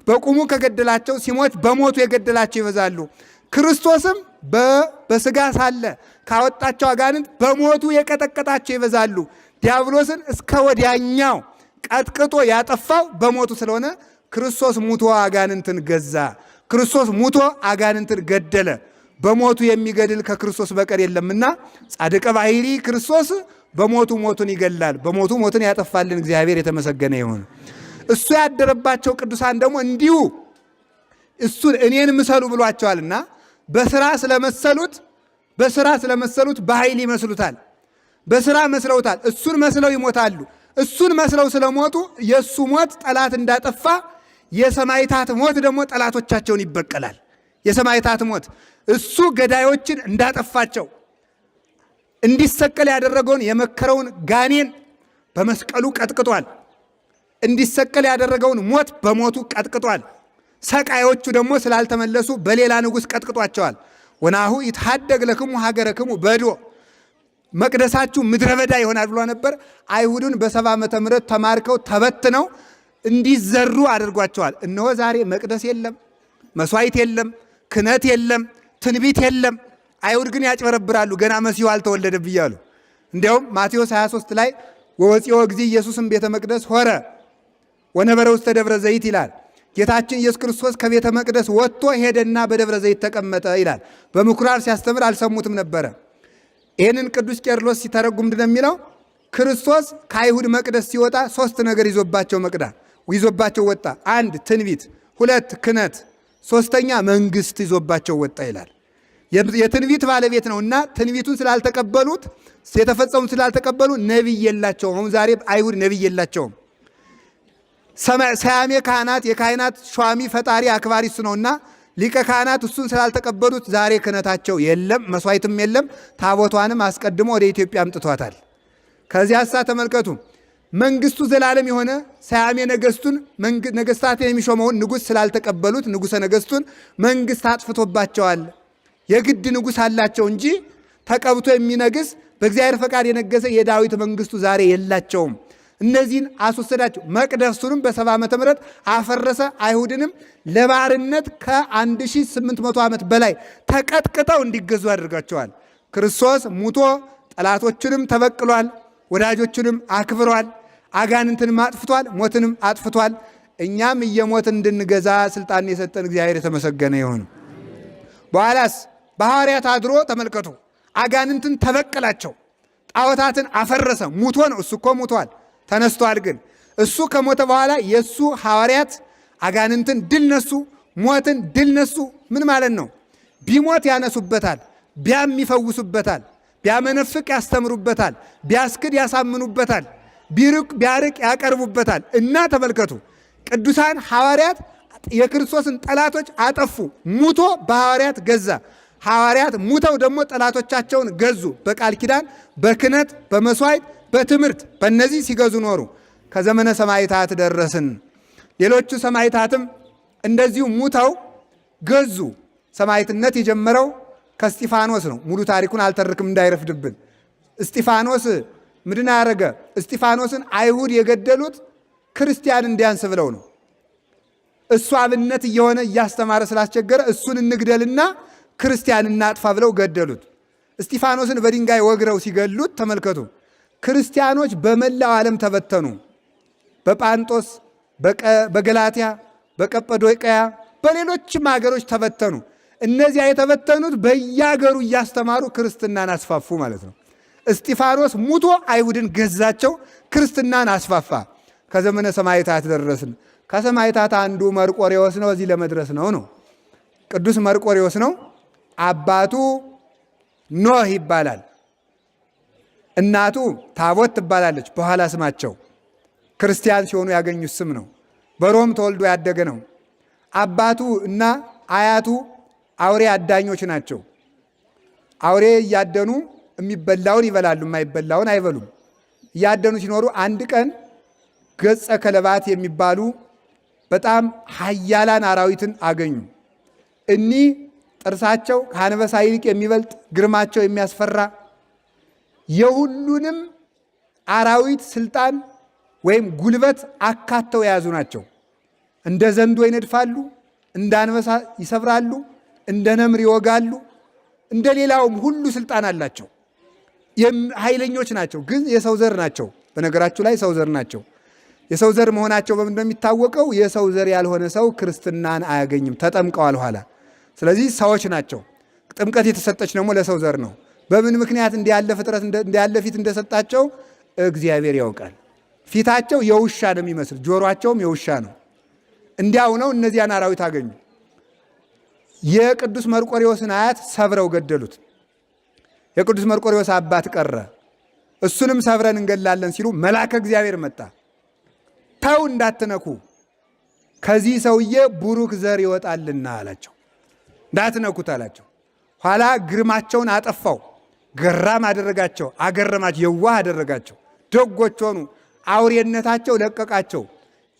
በቁሙ ከገደላቸው ሲሞት በሞቱ የገደላቸው ይበዛሉ። ክርስቶስም በስጋ ሳለ ካወጣቸው አጋንንት በሞቱ የቀጠቀጣቸው ይበዛሉ። ዲያብሎስን እስከ ወዲያኛው ቀጥቅጦ ያጠፋው በሞቱ ስለሆነ ክርስቶስ ሙቶ አጋንንትን ገዛ። ክርስቶስ ሙቶ አጋንንትን ገደለ። በሞቱ የሚገድል ከክርስቶስ በቀር የለምና ጻድቀ ባሕርይ ክርስቶስ በሞቱ ሞቱን ይገላል። በሞቱ ሞትን ያጠፋልን እግዚአብሔር የተመሰገነ ይሁን። እሱ ያደረባቸው ቅዱሳን ደግሞ እንዲሁ እሱን እኔን ምሰሉ ብሏቸዋልና በስራ ስለመሰሉት በኃይል ይመስሉታል። በስራ መስለውታል። እሱን መስለው ይሞታሉ። እሱን መስለው ስለሞቱ የእሱ ሞት ጠላት እንዳጠፋ የሰማዕታት ሞት ደግሞ ጠላቶቻቸውን ይበቀላል። የሰማዕታት ሞት እሱ ገዳዮችን እንዳጠፋቸው እንዲሰቀል ያደረገውን የመከረውን ጋኔን በመስቀሉ ቀጥቅጧል። እንዲሰቀል ያደረገውን ሞት በሞቱ ቀጥቅጧል። ሰቃዮቹ ደግሞ ስላልተመለሱ በሌላ ንጉሥ ቀጥቅጧቸዋል። ወናሁ ይትሐደግ ለክሙ ሀገረክሙ በዶ መቅደሳችሁ ምድረ በዳ ይሆናል ብሎ ነበር። አይሁድን በ70 ዓመተ ምህረት ተማርከው ተበትነው እንዲዘሩ አድርጓቸዋል። እነሆ ዛሬ መቅደስ የለም፣ መስዋዕት የለም፣ ክህነት የለም፣ ትንቢት የለም። አይሁድ ግን ያጭበረብራሉ። ገና መሲሁ አልተወለደም ብያሉ። እንዲያውም ማቴዎስ 23 ላይ ወወፂኦ እግዚእ ኢየሱስም ቤተ መቅደስ ሆረ ወነበረ ውስተ ደብረ ዘይት ይላል። ጌታችን ኢየሱስ ክርስቶስ ከቤተ መቅደስ ወጥቶ ሄደና በደብረ ዘይት ተቀመጠ ይላል። በምኩራብ ሲያስተምር አልሰሙትም ነበረ። ይህንን ቅዱስ ቄርሎስ ሲተረጉም ምንድን ነው የሚለው? ክርስቶስ ከአይሁድ መቅደስ ሲወጣ 3 ነገር ይዞባቸው ወጣ። 1 ትንቢት፣ 2 ክህነት፣ 3ኛ መንግስት ይዞባቸው ወጣ ይላል። የትንቢት ባለቤት ነውና ትንቢቱን ስላልተቀበሉት የተፈጸሙት ስላልተቀበሉ ነቢይ የላቸውም። አሁን ዛሬ አይሁድ ነቢይ የላቸውም። ሰያሜ ካህናት የካህናት ሿሚ ፈጣሪ አክባሪ እሱ ነውና ሊቀ ካህናት እሱን ስላልተቀበሉት ዛሬ ክህነታቸው የለም፣ መስዋዕትም የለም። ታቦቷንም አስቀድሞ ወደ ኢትዮጵያ አምጥቷታል። ከዚያ ሳ ተመልከቱ መንግስቱ ዘላለም የሆነ ሰያሜ ነገስቱን ነገስታትን የሚሾመውን ንጉሥ ስላልተቀበሉት ንጉሠ ነገስቱን መንግስት አጥፍቶባቸዋል። የግድ ንጉሥ አላቸው እንጂ ተቀብቶ የሚነግስ በእግዚአብሔር ፈቃድ የነገሰ የዳዊት መንግስቱ ዛሬ የላቸውም። እነዚህን አስወሰዳቸው። መቅደሱንም በ70 ዓመተ ምህረት አፈረሰ። አይሁድንም ለባርነት ከ1800 ዓመት በላይ ተቀጥቅጠው እንዲገዙ አድርጋቸዋል። ክርስቶስ ሙቶ ጠላቶችንም ተበቅሏል፣ ወዳጆችንም አክብሯል፣ አጋንንትንም አጥፍቷል፣ ሞትንም አጥፍቷል። እኛም እየሞትን እንድንገዛ ስልጣን የሰጠን እግዚአብሔር የተመሰገነ ይሁን። በኋላስ በሐዋርያት አድሮ ተመልከቱ፣ አጋንንትን ተበቀላቸው፣ ጣዖታትን አፈረሰ። ሙቶ ነው እሱ እኮ ሙቷል፣ ተነስቷል። ግን እሱ ከሞተ በኋላ የእሱ ሐዋርያት አጋንንትን ድል ነሱ፣ ሞትን ድል ነሱ። ምን ማለት ነው? ቢሞት ያነሱበታል፣ ቢያም ይፈውሱበታል፣ ቢያመነፍቅ ያስተምሩበታል፣ ቢያስክድ ያሳምኑበታል፣ ቢያርቅ ያቀርቡበታል። እና ተመልከቱ ቅዱሳን ሐዋርያት የክርስቶስን ጠላቶች አጠፉ። ሙቶ በሐዋርያት ገዛ። ሐዋርያት ሙተው ደግሞ ጠላቶቻቸውን ገዙ። በቃል ኪዳን፣ በክህነት፣ በመስዋዕት፣ በትምህርት በእነዚህ ሲገዙ ኖሩ። ከዘመነ ሰማዕታት ደረስን። ሌሎቹ ሰማዕታትም እንደዚሁ ሙተው ገዙ። ሰማዕትነት የጀመረው ከእስጢፋኖስ ነው። ሙሉ ታሪኩን አልተርክም እንዳይረፍድብን። እስጢፋኖስ ምንድን ያደረገ? እስጢፋኖስን አይሁድ የገደሉት ክርስቲያን እንዲያንስ ብለው ነው። እሱ አብነት እየሆነ እያስተማረ ስላስቸገረ እሱን እንግደልና ክርስቲያን እናጥፋ ብለው ገደሉት። እስጢፋኖስን በድንጋይ ወግረው ሲገሉት ተመልከቱ። ክርስቲያኖች በመላው ዓለም ተበተኑ። በጳንጦስ፣ በገላትያ፣ በቀጰዶቅያ በሌሎችም ሀገሮች ተበተኑ። እነዚያ የተበተኑት በየሀገሩ እያስተማሩ ክርስትናን አስፋፉ ማለት ነው። እስጢፋኖስ ሙቶ አይሁድን ገዛቸው፣ ክርስትናን አስፋፋ። ከዘመነ ሰማዕታት ደረስን። ከሰማዕታት አንዱ መርቆሬዎስ ነው። እዚህ ለመድረስ ነው። ቅዱስ መርቆሬዎስ ነው። አባቱ ኖህ ይባላል። እናቱ ታቦት ትባላለች። በኋላ ስማቸው ክርስቲያን ሲሆኑ ያገኙት ስም ነው። በሮም ተወልዶ ያደገ ነው። አባቱ እና አያቱ አውሬ አዳኞች ናቸው። አውሬ እያደኑ የሚበላውን ይበላሉ፣ የማይበላውን አይበሉም። እያደኑ ሲኖሩ አንድ ቀን ገጸ ከለባት የሚባሉ በጣም ኃያላን አራዊትን አገኙ። እኒህ ጥርሳቸው ከአንበሳ ይልቅ የሚበልጥ ግርማቸው የሚያስፈራ የሁሉንም አራዊት ስልጣን ወይም ጉልበት አካተው የያዙ ናቸው። እንደ ዘንዶ ይነድፋሉ፣ እንደ አንበሳ ይሰብራሉ፣ እንደ ነምር ይወጋሉ። እንደ ሌላውም ሁሉ ስልጣን አላቸው። ኃይለኞች ናቸው። ግን የሰው ዘር ናቸው። በነገራችሁ ላይ ሰው ዘር ናቸው። የሰው ዘር መሆናቸው በምን እንደሚታወቀው የሰው ዘር ያልሆነ ሰው ክርስትናን አያገኝም። ተጠምቀዋል ኋላ። ስለዚህ ሰዎች ናቸው። ጥምቀት የተሰጠች ደግሞ ለሰው ዘር ነው። በምን ምክንያት እንዲያለ ፍጥረት እንዲያለ ፊት እንደሰጣቸው እግዚአብሔር ያውቃል። ፊታቸው የውሻ ነው የሚመስል፣ ጆሮአቸውም የውሻ ነው። እንዲያው ነው እነዚያን አራዊት አገኙ። የቅዱስ መርቆሬዎስን አያት ሰብረው ገደሉት። የቅዱስ መርቆሬዎስ አባት ቀረ። እሱንም ሰብረን እንገላለን ሲሉ መልአከ እግዚአብሔር መጣ። ተው እንዳትነኩ፣ ከዚህ ሰውዬ ቡሩክ ዘር ይወጣልና አላቸው። እንዳትነኩት አላቸው። ኋላ ግርማቸውን አጠፋው፣ ገራም አደረጋቸው፣ አገረማቸው፣ የዋህ አደረጋቸው። ደጎች ሆኑ። አውሬነታቸው ለቀቃቸው።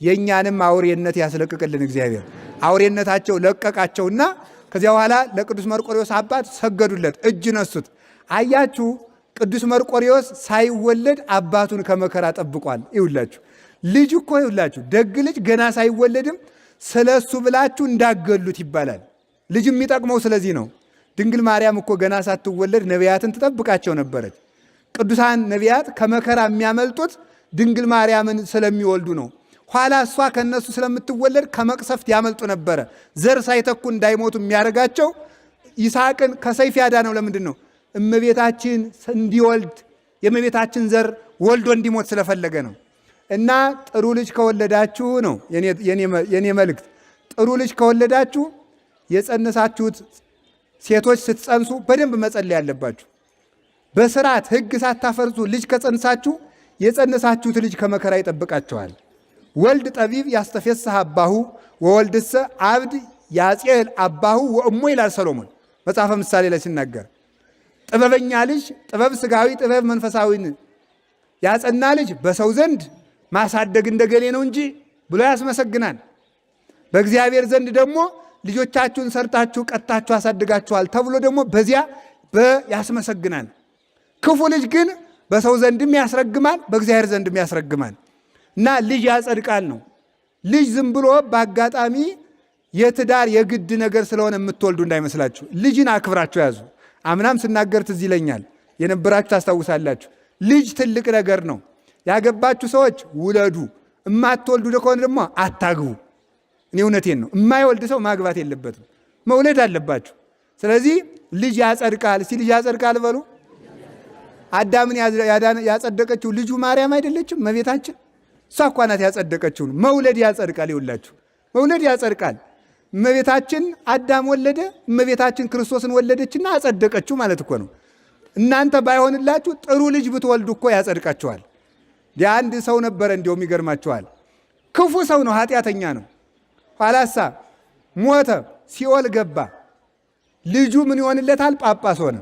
የእኛንም አውሬነት ያስለቅቅልን እግዚአብሔር። አውሬነታቸው ለቀቃቸውና ከዚያ በኋላ ለቅዱስ መርቆሬዎስ አባት ሰገዱለት፣ እጅ ነሱት። አያችሁ፣ ቅዱስ መርቆሬዎስ ሳይወለድ አባቱን ከመከራ ጠብቋል። ይውላችሁ ልጅ እኮ ይውላችሁ ደግ ልጅ ገና ሳይወለድም ስለ እሱ ብላችሁ እንዳገሉት ይባላል። ልጅ የሚጠቅመው ስለዚህ ነው። ድንግል ማርያም እኮ ገና ሳትወለድ ነቢያትን ትጠብቃቸው ነበረች። ቅዱሳን ነቢያት ከመከራ የሚያመልጡት ድንግል ማርያምን ስለሚወልዱ ነው። ኋላ እሷ ከነሱ ስለምትወለድ ከመቅሰፍት ያመልጡ ነበረ። ዘር ሳይተኩ እንዳይሞቱ የሚያደርጋቸው ይስሐቅን ከሰይፍ ያዳነው ለምንድን ነው? እመቤታችን እንዲወልድ የእመቤታችን ዘር ወልዶ እንዲሞት ስለፈለገ ነው። እና ጥሩ ልጅ ከወለዳችሁ ነው የኔ መልእክት። ጥሩ ልጅ ከወለዳችሁ የጸነሳችሁት ሴቶች ስትጸንሱ በደንብ መጸለይ ያለባችሁ። በስርዓት ሕግ ሳታፈርሱ ልጅ ከጸንሳችሁ የጸነሳችሁት ልጅ ከመከራ ይጠብቃችኋል። ወልድ ጠቢብ ያስተፌስህ አባሁ ወወልድሰ አብድ ያጼል አባሁ ወእሞ ይላል ሰሎሞን መጽሐፈ ምሳሌ ላይ ሲናገር። ጥበበኛ ልጅ ጥበብ ስጋዊ ጥበብ መንፈሳዊን ያጸና ልጅ በሰው ዘንድ ማሳደግ እንደገሌ ነው እንጂ ብሎ ያስመሰግናል። በእግዚአብሔር ዘንድ ደግሞ ልጆቻችሁን ሰርታችሁ ቀጣችሁ አሳድጋችኋል ተብሎ ደግሞ በዚያ ያስመሰግናል። ክፉ ልጅ ግን በሰው ዘንድም ያስረግማል፣ በእግዚአብሔር ዘንድም ያስረግማል። እና ልጅ ያጸድቃል ነው። ልጅ ዝም ብሎ በአጋጣሚ የትዳር የግድ ነገር ስለሆነ የምትወልዱ እንዳይመስላችሁ። ልጅን አክብራችሁ ያዙ። አምናም ስናገር ትዝ ይለኛል የነበራችሁ ታስታውሳላችሁ። ልጅ ትልቅ ነገር ነው። ያገባችሁ ሰዎች ውለዱ፣ እማትወልዱ ከሆነ ደግሞ አታግቡ። እኔ እውነቴን ነው። የማይወልድ ሰው ማግባት የለበትም፣ መውለድ አለባችሁ። ስለዚህ ልጅ ያጸድቃል። እስቲ ልጅ ያጸድቃል በሉ። አዳምን ያጸደቀችው ልጁ ማርያም አይደለችም? እመቤታችን እሷ እኮ ናት ያጸደቀችው። መውለድ ያጸድቃል። ይውላችሁ መውለድ ያጸድቃል። እመቤታችን አዳም ወለደ፣ እመቤታችን ክርስቶስን ወለደችና አጸደቀችው ማለት እኮ ነው። እናንተ ባይሆንላችሁ ጥሩ ልጅ ብትወልዱ እኮ ያጸድቃችኋል። የአንድ ሰው ነበረ እንዲያውም ይገርማችኋል። ክፉ ሰው ነው፣ ኃጢአተኛ ነው። ኋላሳ ሞተ፣ ሲኦል ገባ። ልጁ ምን ይሆንለታል? ጳጳስ ሆነ።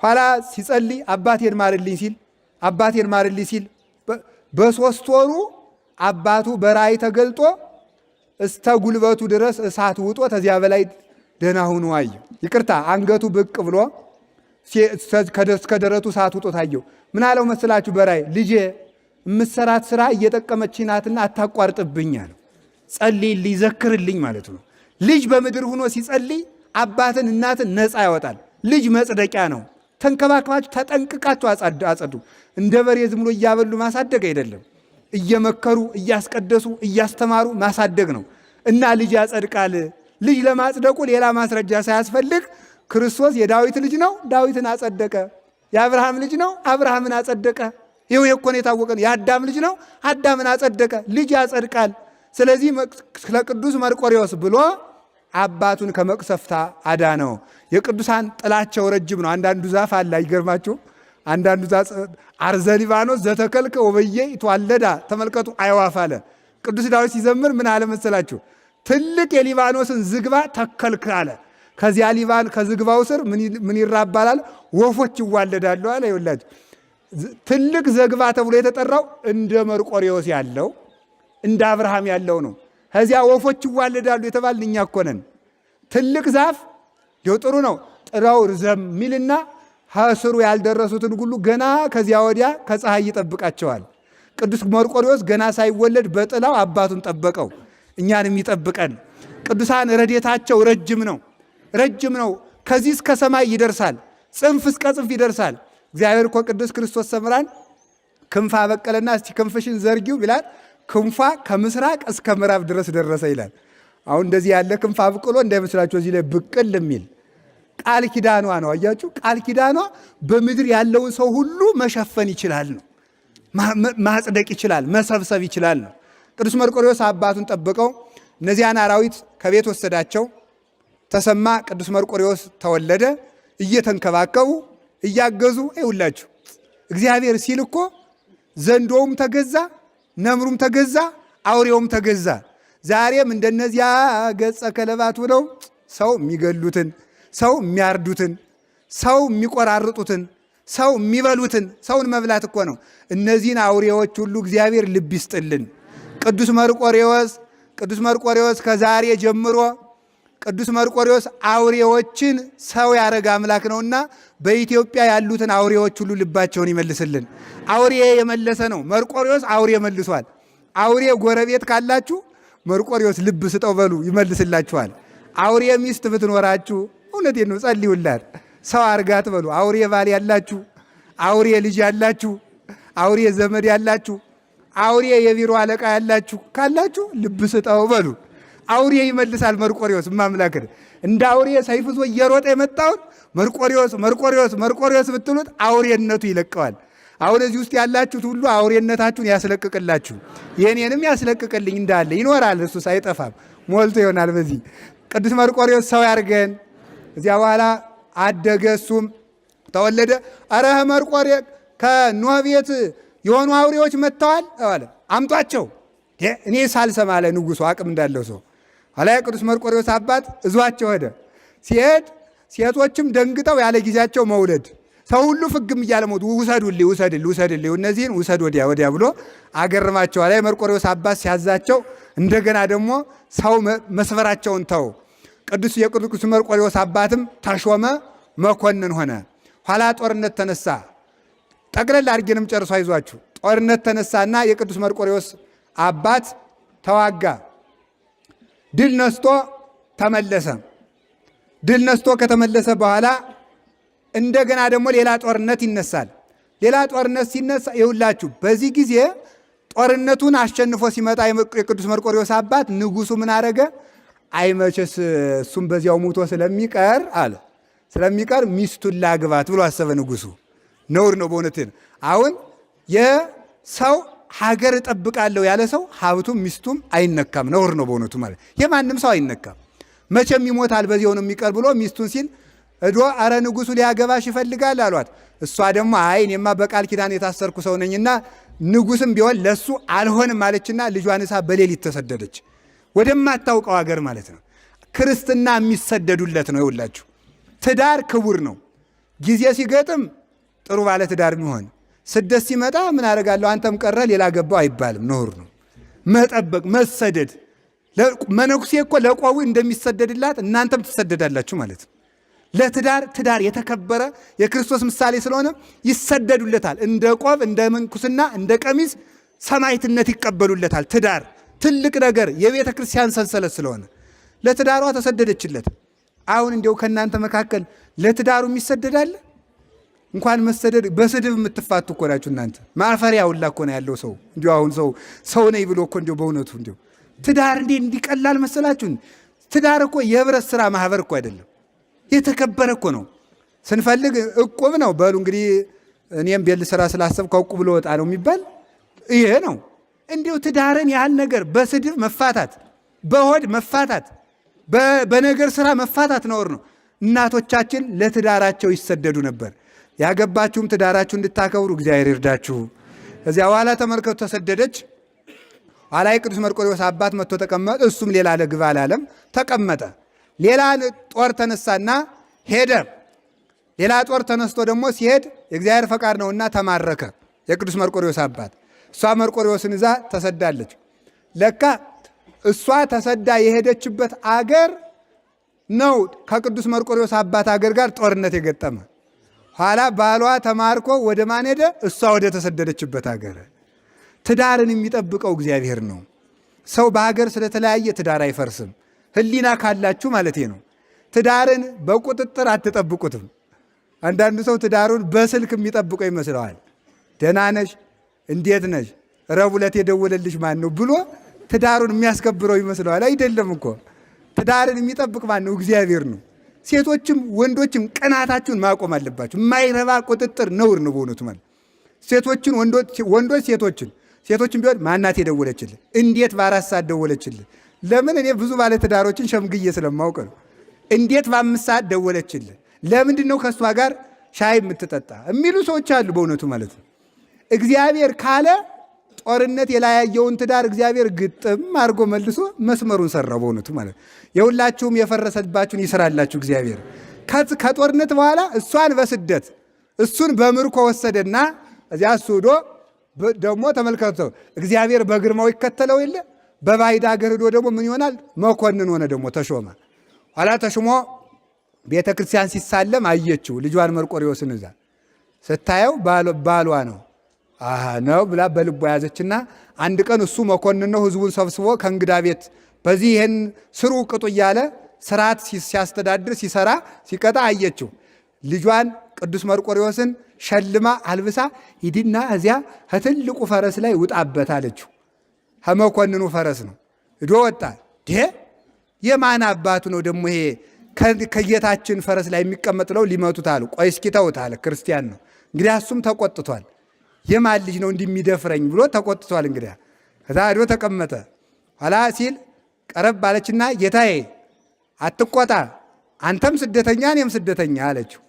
ኋላ ሲጸልይ አባቴን ማርልኝ ሲል በሶስት ወሩ አባቱ በራእይ ተገልጦ እስተ ጉልበቱ ድረስ እሳት ውጦ ተዚያ በላይ ደህና ሁኑ አየው። ይቅርታ አንገቱ ብቅ ብሎ ከደረቱ እሳት ውጦ ታየው። ምን አለው መስላችሁ? በራእይ ልጄ የምትሰራት ስራ እየጠቀመችኝ ናትና አታቋርጥብኝ አለው። ጸልይልኝ ዘክርልኝ ማለት ነው። ልጅ በምድር ሆኖ ሲጸልይ አባትን እናትን ነፃ ያወጣል። ልጅ መጽደቂያ ነው። ተንከባክባችሁ ተጠንቅቃችሁ አጸዱ። እንደ በሬ ዝም ብሎ እያበሉ ማሳደግ አይደለም። እየመከሩ እያስቀደሱ እያስተማሩ ማሳደግ ነው። እና ልጅ ያጸድቃል። ልጅ ለማጽደቁ ሌላ ማስረጃ ሳያስፈልግ ክርስቶስ የዳዊት ልጅ ነው፣ ዳዊትን አጸደቀ። የአብርሃም ልጅ ነው፣ አብርሃምን አጸደቀ። ይኸው የኮነ የታወቀ ነው። የአዳም ልጅ ነው፣ አዳምን አጸደቀ። ልጅ ያጸድቃል። ስለዚህ ለቅዱስ መርቆሬዎስ ብሎ አባቱን ከመቅሰፍታ አዳነው። የቅዱሳን ጥላቸው ረጅም ነው። አንዳንዱ ዛፍ አለ አይገርማችሁ? አንዳንዱ ዛፍ አርዘ ሊባኖስ ዘተከልከ ወበየ ይትዋለዳ ተመልከቱ አዕዋፍ አለ። ቅዱስ ዳዊት ሲዘምር ምን አለ መሰላችሁ? ትልቅ የሊባኖስን ዝግባ ተከልክ አለ። ከዚያ ከዝግባው ስር ምን ይራባላል? ወፎች ይዋለዳሉ አለ። ይኸውላችሁ ትልቅ ዘግባ ተብሎ የተጠራው እንደ መርቆሬዎስ ያለው እንደ አብርሃም ያለው ነው። ከዚያ ወፎች ይዋለዳሉ የተባልን እኛ እኮ ነን። ትልቅ ዛፍ ይኸው ጥሩ ነው። ጥራው ርዘም ሚልና ስሩ ያልደረሱትን ሁሉ ገና ከዚያ ወዲያ ከፀሐይ ይጠብቃቸዋል። ቅዱስ መርቆሬዎስ ገና ሳይወለድ በጥላው አባቱን ጠበቀው። እኛንም ይጠብቀን። ቅዱሳን ረድኤታቸው ረጅም ነው። ከዚህ እስከ ሰማይ ይደርሳል። ጽንፍ እስከ ጽንፍ ይደርሳል። እግዚአብሔር እኮ ቅዱስ ክርስቶስ ሰምራን ክንፍ አበቀለና እስቲ ክንፍሽን ዘርጊው ቢላል ክንፏ ከምስራቅ እስከ ምዕራብ ድረስ ደረሰ ይላል። አሁን እንደዚህ ያለ ክንፍ አብቅሎ እንዳይመስላችሁ እዚህ ላይ ብቅል የሚል ቃል ኪዳኗ ነው። አያችሁ፣ ቃል ኪዳኗ በምድር ያለውን ሰው ሁሉ መሸፈን ይችላል ነው፣ ማጽደቅ ይችላል፣ መሰብሰብ ይችላል ነው። ቅዱስ መርቆሬዎስ አባቱን ጠብቀው እነዚያን አራዊት ከቤት ወሰዳቸው። ተሰማ ቅዱስ መርቆሬዎስ ተወለደ። እየተንከባከቡ እያገዙ ይውላችሁ እግዚአብሔር ሲል እኮ ዘንዶውም ተገዛ፣ ነምሩም ተገዛ፣ አውሬውም ተገዛ። ዛሬም እንደነዚያ ገጸ ከለባት ሆነው ሰው የሚገሉትን፣ ሰው የሚያርዱትን፣ ሰው የሚቆራርጡትን፣ ሰው የሚበሉትን፣ ሰውን መብላት እኮ ነው። እነዚህን አውሬዎች ሁሉ እግዚአብሔር ልብ ይስጥልን። ቅዱስ መርቆሬዎስ ከዛሬ ጀምሮ ቅዱስ መርቆሬዎስ አውሬዎችን ሰው ያረገ አምላክ ነውና በኢትዮጵያ ያሉትን አውሬዎች ሁሉ ልባቸውን ይመልስልን። አውሬ የመለሰ ነው። መርቆሬዎስ አውሬ መልሷል። አውሬ ጎረቤት ካላችሁ መርቆሬዎስ ልብ ስጠው በሉ ይመልስላችኋል። አውሬ ሚስት ብትኖራችሁ እውነቴን ነው ጸልዩላት፣ ሰው አርጋት በሉ። አውሬ ባል ያላችሁ፣ አውሬ ልጅ ያላችሁ፣ አውሬ ዘመድ ያላችሁ፣ አውሬ የቢሮ አለቃ ያላችሁ ካላችሁ ልብ ስጠው በሉ። አውሬ ይመልሳል። መርቆሬዎስ ማምላክ እንደ አውሬ ሰይፍ ይዞ እየሮጠ የመጣውን መርቆሬዎስ ብትሉት አውሬነቱ ይለቀዋል። አሁን እዚህ ውስጥ ያላችሁት ሁሉ አውሬነታችሁን ያስለቅቅላችሁ፣ የኔንም ያስለቅቅልኝ እንዳለ ይኖራል። እሱ ሳይጠፋም ሞልቶ ይሆናል። በዚህ ቅዱስ መርቆሬዎስ ሰው ያርገን። እዚያ በኋላ አደገ፣ እሱም ተወለደ። አረህ መርቆሬ ከኖህ ቤት የሆኑ አውሬዎች መጥተዋል አለ። አምጧቸው እኔ ሳልሰማ አለ ንጉሡ አቅም እንዳለው ሰው። ኋላ የቅዱስ መርቆሬዎስ አባት እዟቸው ሄደ። ሲሄድ ሴቶችም ደንግጠው ያለ ጊዜያቸው መውለድ፣ ሰው ሁሉ ፍግም እያለ ሞቱ። ውሰድልኝ እነዚህን ውሰድ ወዲያ ብሎ አገርማቸው። ኋላ የመርቆሬዎስ አባት ሲያዛቸው እንደገና ደግሞ ሰው መስፈራቸውን ተው። የቅዱስ መርቆሬዎስ አባትም ተሾመ፣ መኮንን ሆነ። ኋላ ጦርነት ተነሳ። ጠቅለል አድርጌንም ጨርሶ አይዟችሁ። ጦርነት ተነሳና የቅዱስ መርቆሬዎስ አባት ተዋጋ። ድል ነስቶ ተመለሰ። ድል ነስቶ ከተመለሰ በኋላ እንደገና ደግሞ ሌላ ጦርነት ይነሳል። ሌላ ጦርነት ሲነሳ ይውላችሁ፣ በዚህ ጊዜ ጦርነቱን አሸንፎ ሲመጣ የቅዱስ መርቆሬዎስ አባት ንጉሡ ምን አረገ? አይመችስ እሱም በዚያው ሙቶ ስለሚቀር ሚስቱን ላግባት ብሎ አሰበ ንጉሡ። ነውር ነው በእውነት። አሁን የሰው ሀገር እጠብቃለሁ ያለ ሰው ሀብቱም ሚስቱም አይነካም። ነውር ነው በእውነቱ ማለት የማንም ሰው አይነካም። መቼም ይሞታል በዚያው ነው የሚቀር ብሎ ሚስቱን ሲል እዶ አረ ንጉሡ ሊያገባሽ ይፈልጋል አሏት። እሷ ደግሞ አይ እኔማ በቃል ኪዳን የታሰርኩ ሰው ነኝና ንጉሥም ቢሆን ለሱ አልሆንም አለችና ልጇን እሳ በሌሊት ተሰደደች ወደማታውቀው ሀገር ማለት ነው። ክርስትና የሚሰደዱለት ነው። ይውላችሁ ትዳር ክቡር ነው። ጊዜ ሲገጥም ጥሩ ባለ ትዳር የሚሆን ስደት ሲመጣ ምን አደርጋለሁ አንተም ቀረ ሌላ ገባው አይባልም። ነውር ነው መጠበቅ መሰደድ። መነኩሴ እኮ ለቆቡ እንደሚሰደድላት እናንተም ትሰደዳላችሁ ማለት ነው። ትዳር የተከበረ የክርስቶስ ምሳሌ ስለሆነ ይሰደዱለታል። እንደ ቆብ እንደ ምንኩስና እንደ ቀሚስ ሰማዕትነት ይቀበሉለታል። ትዳር ትልቅ ነገር የቤተ ክርስቲያን ሰንሰለት ስለሆነ ለትዳሯ ተሰደደችለት። አሁን እንዲያው ከእናንተ መካከል ለትዳሩ የሚሰደዳለ? እንኳን መሰደድ በስድብ የምትፋቱ እኮ ናችሁ እናንተ። ማፈሪያ ሁላ እኮ ነው ያለው ሰው። እንዲያው አሁን ሰው ነኝ ብሎ እኮ እንዲያው በእውነቱ እንዲያው ትዳር እንዲቀላል መሰላችሁ? ትዳር እኮ የህብረት ስራ ማህበር እኮ አይደለም፣ የተከበረ እኮ ነው። ስንፈልግ እቁብ ነው በሉ እንግዲህ እኔም ቤል ስራ ስላሰብኩ እቁብ ልወጣ ነው የሚባል ይሄ ነው። እንዲሁ ትዳርን ያህል ነገር በስድብ መፋታት፣ በሆድ መፋታት፣ በነገር ስራ መፋታት ነውር ነው። እናቶቻችን ለትዳራቸው ይሰደዱ ነበር። ያገባችሁም ትዳራችሁ እንድታከብሩ እግዚአብሔር ይርዳችሁ። ከዚያ በኋላ ተመልከቱ፣ ተሰደደች። ኋላ የቅዱስ መርቆሬዎስ አባት መጥቶ ተቀመጠ። እሱም ሌላ ለግባ አላለም፣ ተቀመጠ። ሌላ ጦር ተነሳና ሄደ። ሌላ ጦር ተነስቶ ደግሞ ሲሄድ የእግዚአብሔር ፈቃድ ነውና ተማረከ የቅዱስ መርቆሬዎስ አባት። እሷ መርቆሬዎስን ይዛ ተሰዳለች። ለካ እሷ ተሰዳ የሄደችበት አገር ነው ከቅዱስ መርቆሬዎስ አባት አገር ጋር ጦርነት የገጠመ። ኋላ ባሏ ተማርኮ ወደ ማን ሄደ? እሷ ወደ ተሰደደችበት አገር። ትዳርን የሚጠብቀው እግዚአብሔር ነው። ሰው በሀገር ስለተለያየ ትዳር አይፈርስም። ሕሊና ካላችሁ ማለት ነው። ትዳርን በቁጥጥር አትጠብቁትም። አንዳንዱ ሰው ትዳሩን በስልክ የሚጠብቀው ይመስለዋል። ደህና ነሽ፣ እንዴት ነሽ፣ ረቡዕ ዕለት የደወለልሽ ማን ነው ብሎ ትዳሩን የሚያስከብረው ይመስለዋል። አይደለም እኮ ትዳርን የሚጠብቅ ማን ነው? እግዚአብሔር ነው። ሴቶችም ወንዶችም ቅናታችሁን ማቆም አለባችሁ። የማይረባ ቁጥጥር ነውር ነው በእውነቱ ማለት ሴቶችን ወንዶች ሴቶችን ቢሆን ማናት የደወለችልህ? እንዴት በ4 ሰዓት ደወለችልህ? ለምን? እኔ ብዙ ባለ ትዳሮችን ሸምግዬ ስለማውቅ ነው። እንዴት በ5 ሰዓት ደወለችልህ? ለምንድን ነው ከእሷ ጋር ሻይ የምትጠጣ የሚሉ ሰዎች አሉ በእውነቱ ማለት ነው። እግዚአብሔር ካለ ጦርነት የላያየውን ትዳር እግዚአብሔር ግጥም አድርጎ መልሶ መስመሩን ሰራው በእውነቱ ማለት ነው። የሁላችሁም የፈረሰባችሁን ይስራላችሁ እግዚአብሔር። ከጦርነት በኋላ እሷን በስደት እሱን በምርኮ ወሰደና እዚያ እሱ ሄዶ ደግሞ ተመልከተው እግዚአብሔር በግርማው ይከተለው የለ በባዕድ አገር ሄዶ ደግሞ ምን ይሆናል? መኮንን ሆነ ደግሞ ተሾመ። ኋላ ተሾሞ ቤተ ክርስቲያን ሲሳለም አየችው ልጇን መርቆሬዎስን እዛ ስታየው ባሏ ነው ነው ብላ በልቧ ያዘችና አንድ ቀን እሱ መኮንን ነው ህዝቡን ሰብስቦ ከእንግዳ ቤት በዚህ ይህን ስሩ ቅጡ እያለ ስርዓት ሲያስተዳድር ሲሰራ ሲቀጣ አየችው። ልጇን ቅዱስ መርቆሬዎስን ሸልማ አልብሳ ሂድና እዚያ ከትልቁ ፈረስ ላይ ውጣበት አለችው። ከመኮንኑ ፈረስ ነው ሂዶ ወጣ። የማን አባቱ ነው ደግሞ ይሄ ከጌታችን ፈረስ ላይ የሚቀመጥለው? ሊመቱት አሉ። ቆይ እስኪ ተውት አለ። ክርስቲያን ነው እንግዲህ። እሱም ተቆጥቷል። የማን ልጅ ነው እንዲሚደፍረኝ ብሎ ተቆጥቷል። እንግዲህ ከዛ ሂዶ ተቀመጠ። ኋላ ሲል ቀረብ አለችና ጌታዬ አትቆጣ፣ አንተም ስደተኛ እኔም ስደተኛ አለችው።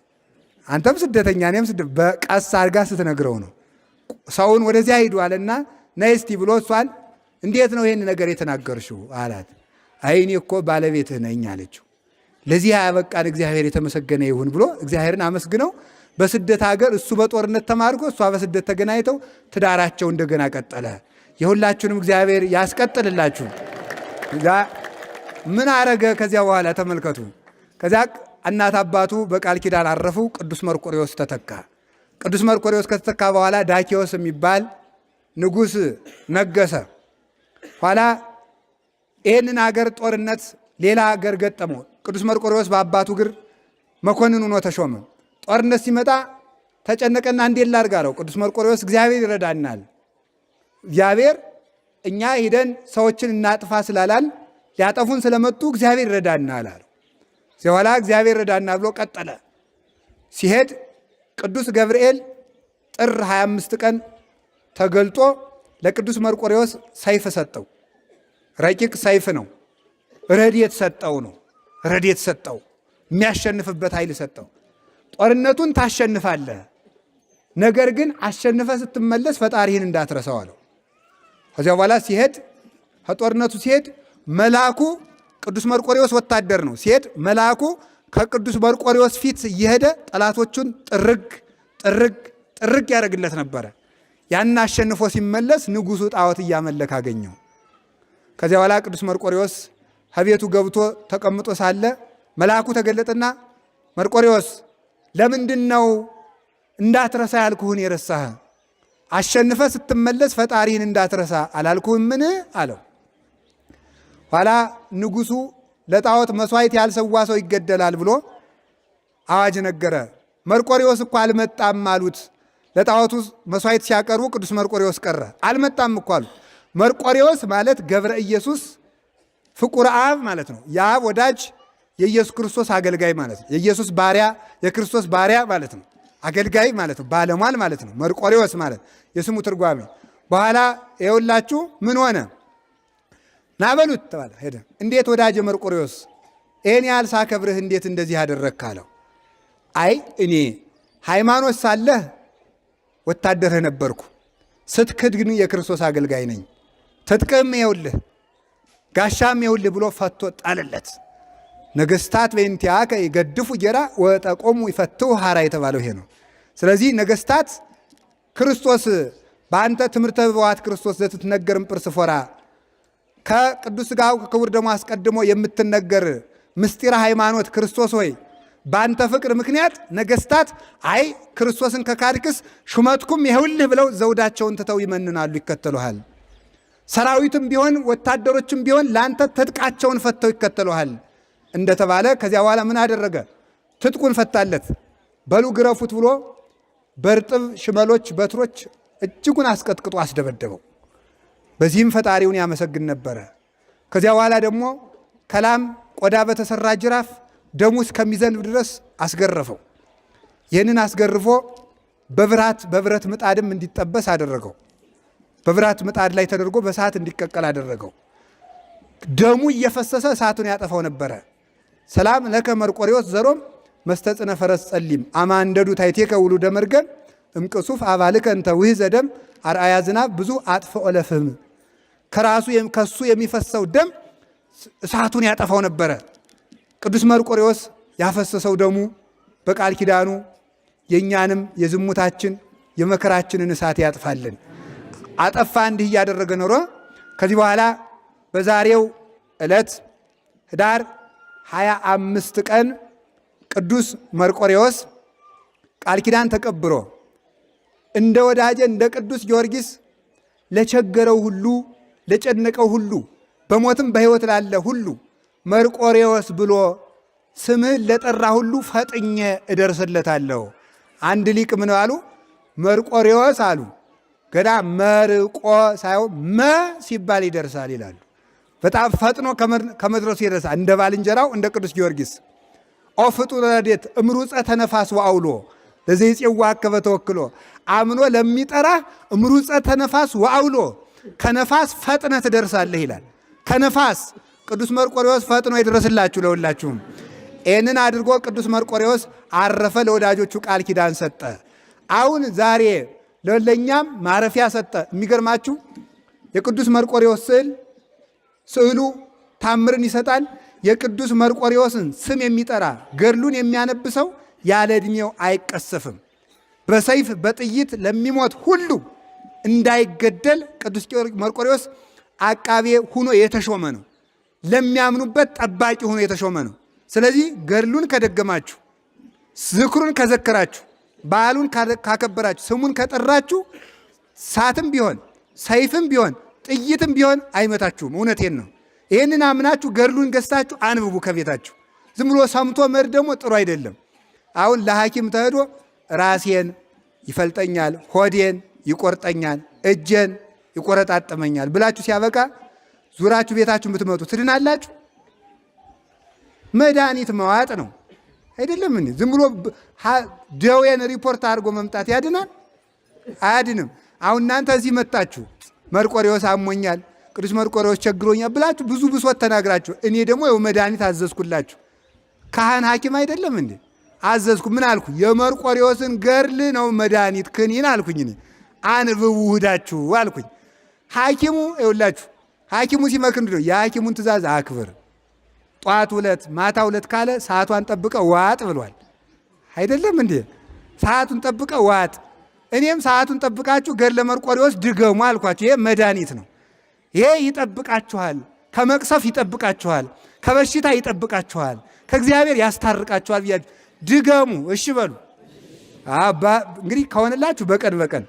አንተም ስደተኛ እኔም በቀስ አድርጋ ስትነግረው ነው። ሰውን ወደዚያ ሂዱ አለና ነይ እስቲ ብሎ እሷን እንዴት ነው ይህን ነገር የተናገርሽው አላት። አይ እኔ እኮ ባለቤትህ ነኝ አለችው። ለዚህ ያበቃን እግዚአብሔር የተመሰገነ ይሁን ብሎ እግዚአብሔርን አመስግነው በስደት ሀገር እሱ በጦርነት ተማርኮ እሷ በስደት ተገናኝተው ትዳራቸው እንደገና ቀጠለ። የሁላችሁንም እግዚአብሔር ያስቀጥልላችሁ። ምን አረገ? ከዚያ በኋላ ተመልከቱ። ከዚያ እናት አባቱ በቃል ኪዳን አረፉ። ቅዱስ መርቆሬዎስ ተተካ። ቅዱስ መርቆሬዎስ ከተተካ በኋላ ዳኪዎስ የሚባል ንጉሥ ነገሰ። ኋላ ይህንን ሀገር ጦርነት ሌላ ሀገር ገጠመው። ቅዱስ መርቆሬዎስ በአባቱ እግር መኮንን ሆኖ ተሾመ። ጦርነት ሲመጣ ተጨነቀና እንዴት ላድርግ አለው። ቅዱስ መርቆሬዎስ እግዚአብሔር ይረዳናል፣ እግዚአብሔር እኛ ሄደን ሰዎችን እናጥፋ ስላላል ሊያጠፉን ስለመጡ እግዚአብሔር ይረዳናል አለው። በኋላ እግዚአብሔር ይረዳናል ብሎ ቀጠለ። ሲሄድ ቅዱስ ገብርኤል ጥር 25 ቀን ተገልጦ ለቅዱስ መርቆሬዎስ ሰይፍ ሰጠው። ረቂቅ ሰይፍ ነው። ረድኤት ሰጠው ነው። ረድኤት ሰጠው። የሚያሸንፍበት ኃይል ሰጠው። ጦርነቱን ታሸንፋለህ፣ ነገር ግን አሸንፈ ስትመለስ ፈጣሪህን እንዳትረሳው አለው። ከዚያ በኋላ ሲሄድ ከጦርነቱ ሲሄድ መልአኩ ቅዱስ መርቆሬዎስ ወታደር ነው። ሲሄድ መልአኩ ከቅዱስ መርቆሬዎስ ፊት እየሄደ ጠላቶቹን ጥርግ ጥርግ ጥርግ ያደርግለት ነበረ። ያን አሸንፎ ሲመለስ ንጉሡ ጣዖት እያመለክ አገኘው። ከዚያ በኋላ ቅዱስ መርቆሬዎስ ከቤቱ ገብቶ ተቀምጦ ሳለ መልአኩ ተገለጠና መርቆሬዎስ ለምንድን ነው እንዳትረሳ ያልኩህን የረሳህ? አሸንፈ ስትመለስ ፈጣሪህን እንዳትረሳ አላልኩህም? ምን አለው። ኋላ ንጉሡ ለጣዖት መስዋዕት ያልሰዋ ሰው ይገደላል ብሎ አዋጅ ነገረ። መርቆሬዎስ እኮ አልመጣም አሉት። ለጣዖቱ መስዋዕት ሲያቀርቡ ቅዱስ መርቆሬዎስ ቀረ። አልመጣም እኮ አሉት። መርቆሬዎስ ማለት ገብረ ኢየሱስ ፍቁረ አብ ማለት ነው። የአብ ወዳጅ የኢየሱስ ክርስቶስ አገልጋይ ማለት ነው። የኢየሱስ ባሪያ የክርስቶስ ባሪያ ማለት ነው። አገልጋይ ማለት ነው። ባለሟል ማለት ነው። መርቆሬዎስ ማለት የስሙ ትርጓሜ። በኋላ የውላችሁ ምን ሆነ? ናበሉት ተባለ። ሄደ። እንዴት ወዳጅ መርቆሬዎስ ይህን ያህል ሳከብርህ እንዴት እንደዚህ አደረግክ አለው። አይ እኔ ሃይማኖት ሳለህ ወታደርህ ነበርኩ፣ ስትክድ ግን የክርስቶስ አገልጋይ ነኝ። ትጥቅም ይኸውልህ ጋሻም ይኸውልህ ብሎ ፈቶ ጣለለት። ነገስታት በእንቲአከ ይገድፉ ጌራ ወጠቆሙ ይፈትው ሐራ የተባለው ይሄ ነው። ስለዚህ ነገስታት ክርስቶስ በአንተ ትምህርተ በዋት ክርስቶስ ዘትትነገርም ጵርስ ፎራ ከቅዱስ ሥጋው ከክቡር ደሙ አስቀድሞ የምትነገር ምስጢረ ሃይማኖት ክርስቶስ ሆይ በአንተ ፍቅር ምክንያት ነገስታት አይ ክርስቶስን ከካድክስ ሹመትኩም ይኸውልህ ብለው ዘውዳቸውን ትተው ይመንናሉ፣ ይከተሉሃል። ሰራዊትም ቢሆን ወታደሮችም ቢሆን ለአንተ ትጥቃቸውን ፈተው ይከተሉሃል እንደተባለ ከዚያ በኋላ ምን አደረገ? ትጥቁን ፈታለት። በሉ ግረፉት ብሎ በርጥብ ሽመሎች በትሮች እጅጉን አስቀጥቅጦ አስደበደበው። በዚህም ፈጣሪውን ያመሰግን ነበረ። ከዚያ በኋላ ደግሞ ከላም ቆዳ በተሰራ ጅራፍ ደሙ እስከሚዘንብ ድረስ አስገረፈው። ይህንን አስገርፎ በብረት ምጣድም እንዲጠበስ አደረገው። በብረት ምጣድ ላይ ተደርጎ በእሳት እንዲቀቀል አደረገው። ደሙ እየፈሰሰ እሳቱን ያጠፋው ነበረ። ሰላም ለከ መርቆሬዎስ ዘሮም መስተጽነ ፈረስ ጸሊም አማንደዱ ታይቴከ ውሉደ መርገም እምቅሱፍ አባልከ እንተ ውሕዘ ደም አርአያ ዝናብ ብዙ አጥፍኦ ለፍህም። ከሱ የሚፈሰው ደም እሳቱን ያጠፋው ነበረ። ቅዱስ መርቆሬዎስ ያፈሰሰው ደሙ በቃል ኪዳኑ የእኛንም የዝሙታችን የመከራችንን እሳት ያጥፋልን። አጠፋ። እንዲህ እያደረገ ኖሮ ከዚህ በኋላ በዛሬው ዕለት ኅዳር 25 ቀን ቅዱስ መርቆሬዎስ ቃል ኪዳን ተቀብሮ እንደ ወዳጀ እንደ ቅዱስ ጊዮርጊስ ለቸገረው ሁሉ ለጨነቀው ሁሉ በሞትም በሕይወት ላለ ሁሉ መርቆሬዎስ ብሎ ስምህን ለጠራ ሁሉ ፈጥኜ እደርስለታለሁ። አንድ ሊቅ ምን አሉ? መርቆሬዎስ አሉ ገና መርቆ ሳይሆን መ ሲባል ይደርሳል ይላሉ። በጣም ፈጥኖ ከመድረሱ ይደርሳል። እንደ ባልንጀራው እንደ ቅዱስ ጊዮርጊስ ኦፍጡነ ረድኤት እምሩፀ ተነፋስ ወአውሎ ለዘይፄዋ አከበ ተወክሎ አምኖ ለሚጠራ እምሩፀ ተነፋስ ወአውሎ ከነፋስ ፈጥነ ትደርሳለህ ይላል። ከነፋስ ቅዱስ መርቆሬዎስ ፈጥኖ ይድረስላችሁ ለሁላችሁም። ይህንን አድርጎ ቅዱስ መርቆሬዎስ አረፈ። ለወዳጆቹ ቃል ኪዳን ሰጠ። አሁን ዛሬ ለእኛም ማረፊያ ሰጠ። የሚገርማችሁ የቅዱስ መርቆሬዎስ ስዕሉ ታምርን ይሰጣል። የቅዱስ መርቆሬዎስን ስም የሚጠራ ገድሉን የሚያነብሰው ያለ ዕድሜው አይቀሰፍም። በሰይፍ በጥይት ለሚሞት ሁሉ እንዳይገደል ቅዱስ መርቆሬዎስ አቃቤ ሁኖ የተሾመ ነው። ለሚያምኑበት ጠባቂ ሁኖ የተሾመ ነው። ስለዚህ ገድሉን ከደገማችሁ፣ ዝክሩን ከዘከራችሁ፣ በዓሉን ካከበራችሁ፣ ስሙን ከጠራችሁ ሳትም ቢሆን ሰይፍም ቢሆን ጥይትም ቢሆን አይመታችሁም። እውነቴን ነው። ይህንን አምናችሁ ገድሉን ገዝታችሁ አንብቡ ከቤታችሁ። ዝም ብሎ ሰምቶ መሄድ ደግሞ ጥሩ አይደለም። አሁን ለሐኪም ተሄዶ ራሴን ይፈልጠኛል፣ ሆዴን ይቆርጠኛል፣ እጄን ይቆረጣጥመኛል ብላችሁ ሲያበቃ ዙራችሁ ቤታችሁ ብትመጡ ትድናላችሁ? መድኃኒት መዋጥ ነው አይደለም? ዝም ብሎ ደዌን ሪፖርት አድርጎ መምጣት ያድናል? አያድንም። አሁን እናንተ እዚህ መጣችሁ መርቆሬዎስ አሞኛል፣ ቅዱስ መርቆሬዎስ ቸግሮኛል ብላችሁ ብዙ ብሶት ተናግራችሁ፣ እኔ ደግሞ ይኸው መድኃኒት አዘዝኩላችሁ። ካህን ሐኪም አይደለም እንዴ? አዘዝኩ። ምን አልኩ? የመርቆሬዎስን ገድል ነው መድኃኒት ክኒን አልኩኝ። እኔ አንብቡ ሂዳችሁ አልኩኝ። ሐኪሙ ይኸውላችሁ፣ ሐኪሙ ሲመክር ነው የሐኪሙን ትእዛዝ አክብር። ጧት 2 ማታ 2 ካለ ሰዓቷን ጠብቀ ዋጥ ብሏል አይደለም እንዴ? ሰዓቱን ጠብቀ ዋጥ። እኔም ሰዓቱን ጠብቃችሁ ገድለ መርቆሬዎስ ድገሙ አልኳችሁ። ይሄ መድኃኒት ነው። ይሄ ይጠብቃችኋል፣ ከመቅሰፍ ይጠብቃችኋል፣ ከበሽታ ይጠብቃችኋል፣ ከእግዚአብሔር ያስታርቃችኋል ብያችሁ ድገሙ። እሺ በሉ። እንግዲህ ከሆነላችሁ በቀን በቀን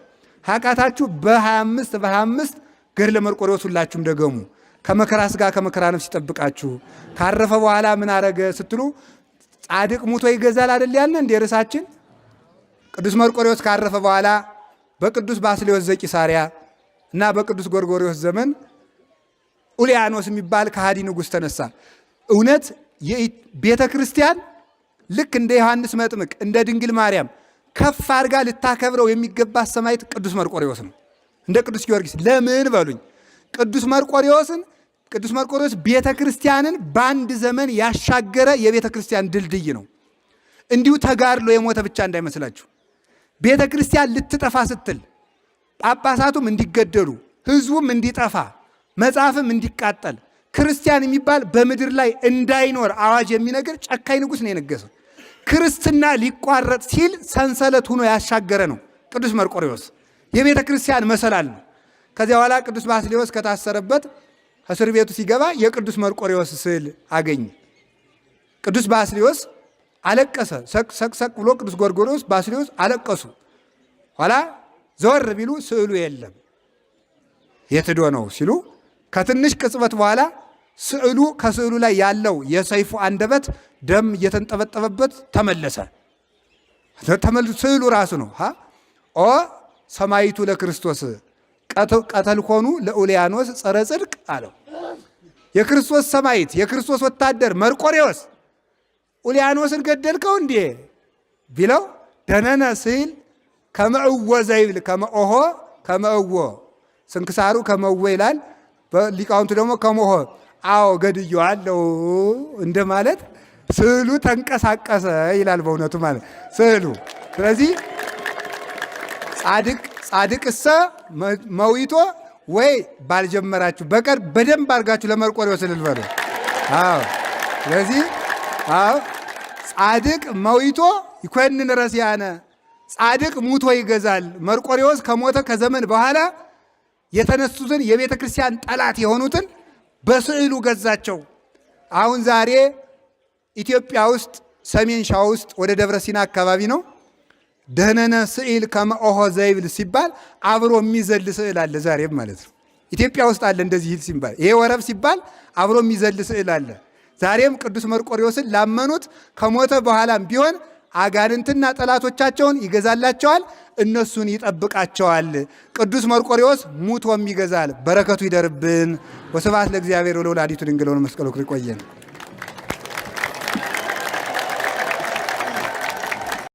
ሀቃታችሁ በ25 ገድለ መርቆሬዎስ ሁላችሁም ደገሙ። ከመከራ ሥጋ ከመከራ ነፍስ ይጠብቃችሁ። ካረፈ በኋላ ምን አረገ ስትሉ ጻድቅ ሙቶ ይገዛል አይደል ያልን እንደ ርዕሳችን። ቅዱስ መርቆሬዎስ ካረፈ በኋላ በቅዱስ ባስልዮስ ዘቂሳርያ እና በቅዱስ ጎርጎርዮስ ዘመን ኡልያኖስ የሚባል ከሃዲ ንጉሥ ተነሳ። እውነት ቤተ ክርስቲያን ልክ እንደ ዮሐንስ መጥምቅ እንደ ድንግል ማርያም ከፍ አድርጋ ልታከብረው የሚገባ ሰማዕት ቅዱስ መርቆሬዎስ ነው፣ እንደ ቅዱስ ጊዮርጊስ። ለምን በሉኝ? ቅዱስ መርቆሬዎስ ቤተ ክርስቲያንን በአንድ ዘመን ያሻገረ የቤተ ክርስቲያን ድልድይ ነው። እንዲሁ ተጋድሎ የሞተ ብቻ እንዳይመስላችሁ። ቤተ ክርስቲያን ልትጠፋ ስትል ጳጳሳቱም እንዲገደሉ፣ ሕዝቡም እንዲጠፋ፣ መጽሐፍም እንዲቃጠል፣ ክርስቲያን የሚባል በምድር ላይ እንዳይኖር አዋጅ የሚነግር ጨካኝ ንጉሥ ነው የነገሰው። ክርስትና ሊቋረጥ ሲል ሰንሰለት ሆኖ ያሻገረ ነው ቅዱስ መርቆሬዎስ። የቤተ ክርስቲያን መሰላል ነው። ከዚያ በኋላ ቅዱስ ባስልዮስ ከታሰረበት እስር ቤቱ ሲገባ የቅዱስ መርቆሬዎስ ስዕል አገኘ። ቅዱስ ባስልዮስ አለቀሰ። ሰቅ ብሎ ቅዱስ ጎርጎርዮስ ባስልዮስ አለቀሱ። ኋላ ዘወር ቢሉ ስዕሉ የለም። የት ሄዶ ነው ሲሉ ከትንሽ ቅጽበት በኋላ ከስዕሉ ላይ ያለው የሰይፉ አንደበት ደም እየተንጠበጠበበት ተመለሰ። ስዕሉ ራሱ ነው። ኦ ሰማይቱ ለክርስቶስ ቀተልኮኑ ለኡልያኖስ ጸረ ጽድቅ አለው። የክርስቶስ ሰማይት የክርስቶስ ወታደር መርቆሬዎስ ኡልያኖስን ገደልከው እንዴ ቢለው ደነነ ሲል ከመእወ ዘይብል ከመኦሆ ከመእወ ስንክሳሩ ከመእወ ይላል። ሊቃውንቱ ደግሞ ከመኦሆ አዎ ገድየዋለሁ እንደማለት ስዕሉ ተንቀሳቀሰ ይላል። በእውነቱ ማለት ስዕሉ። ስለዚህ ጻድቅሰ መዊቶ ወይ ባልጀመራችሁ በቀር በደንብ አድርጋችሁ ለመርቆሬዎስ እልል በሉ። ስለዚህ ጻድቅ መዊቶ ይኮንን ረሲያነ፣ ጻድቅ ሙቶ ይገዛል። መርቆሬዎስ ከሞተ ከዘመን በኋላ የተነሱትን የቤተ ክርስቲያን ጠላት የሆኑትን በስዕሉ ገዛቸው። አሁን ዛሬ ኢትዮጵያ ውስጥ ሰሜን ሸዋ ውስጥ ወደ ደብረ ሲና አካባቢ ነው። ደህነነ ስዕል ከመኦሆ ዘይብል ሲባል አብሮ የሚዘል ስዕል አለ ዛሬም ማለት ነው። ኢትዮጵያ ውስጥ አለ እንደዚህ ሲባል፣ ይሄ ወረብ ሲባል አብሮ የሚዘል ስዕል አለ። ዛሬም ቅዱስ መርቆሬዎስን ላመኑት ከሞተ በኋላም ቢሆን አጋንንትና ጠላቶቻቸውን ይገዛላቸዋል፣ እነሱን ይጠብቃቸዋል። ቅዱስ መርቆሬዎስ ሙቶም ይገዛል። በረከቱ ይደርብን። ወስብሐት ለእግዚአብሔር ወለወላዲቱ ድንግል ወለመስቀሉ ክቡር። ይቆየን።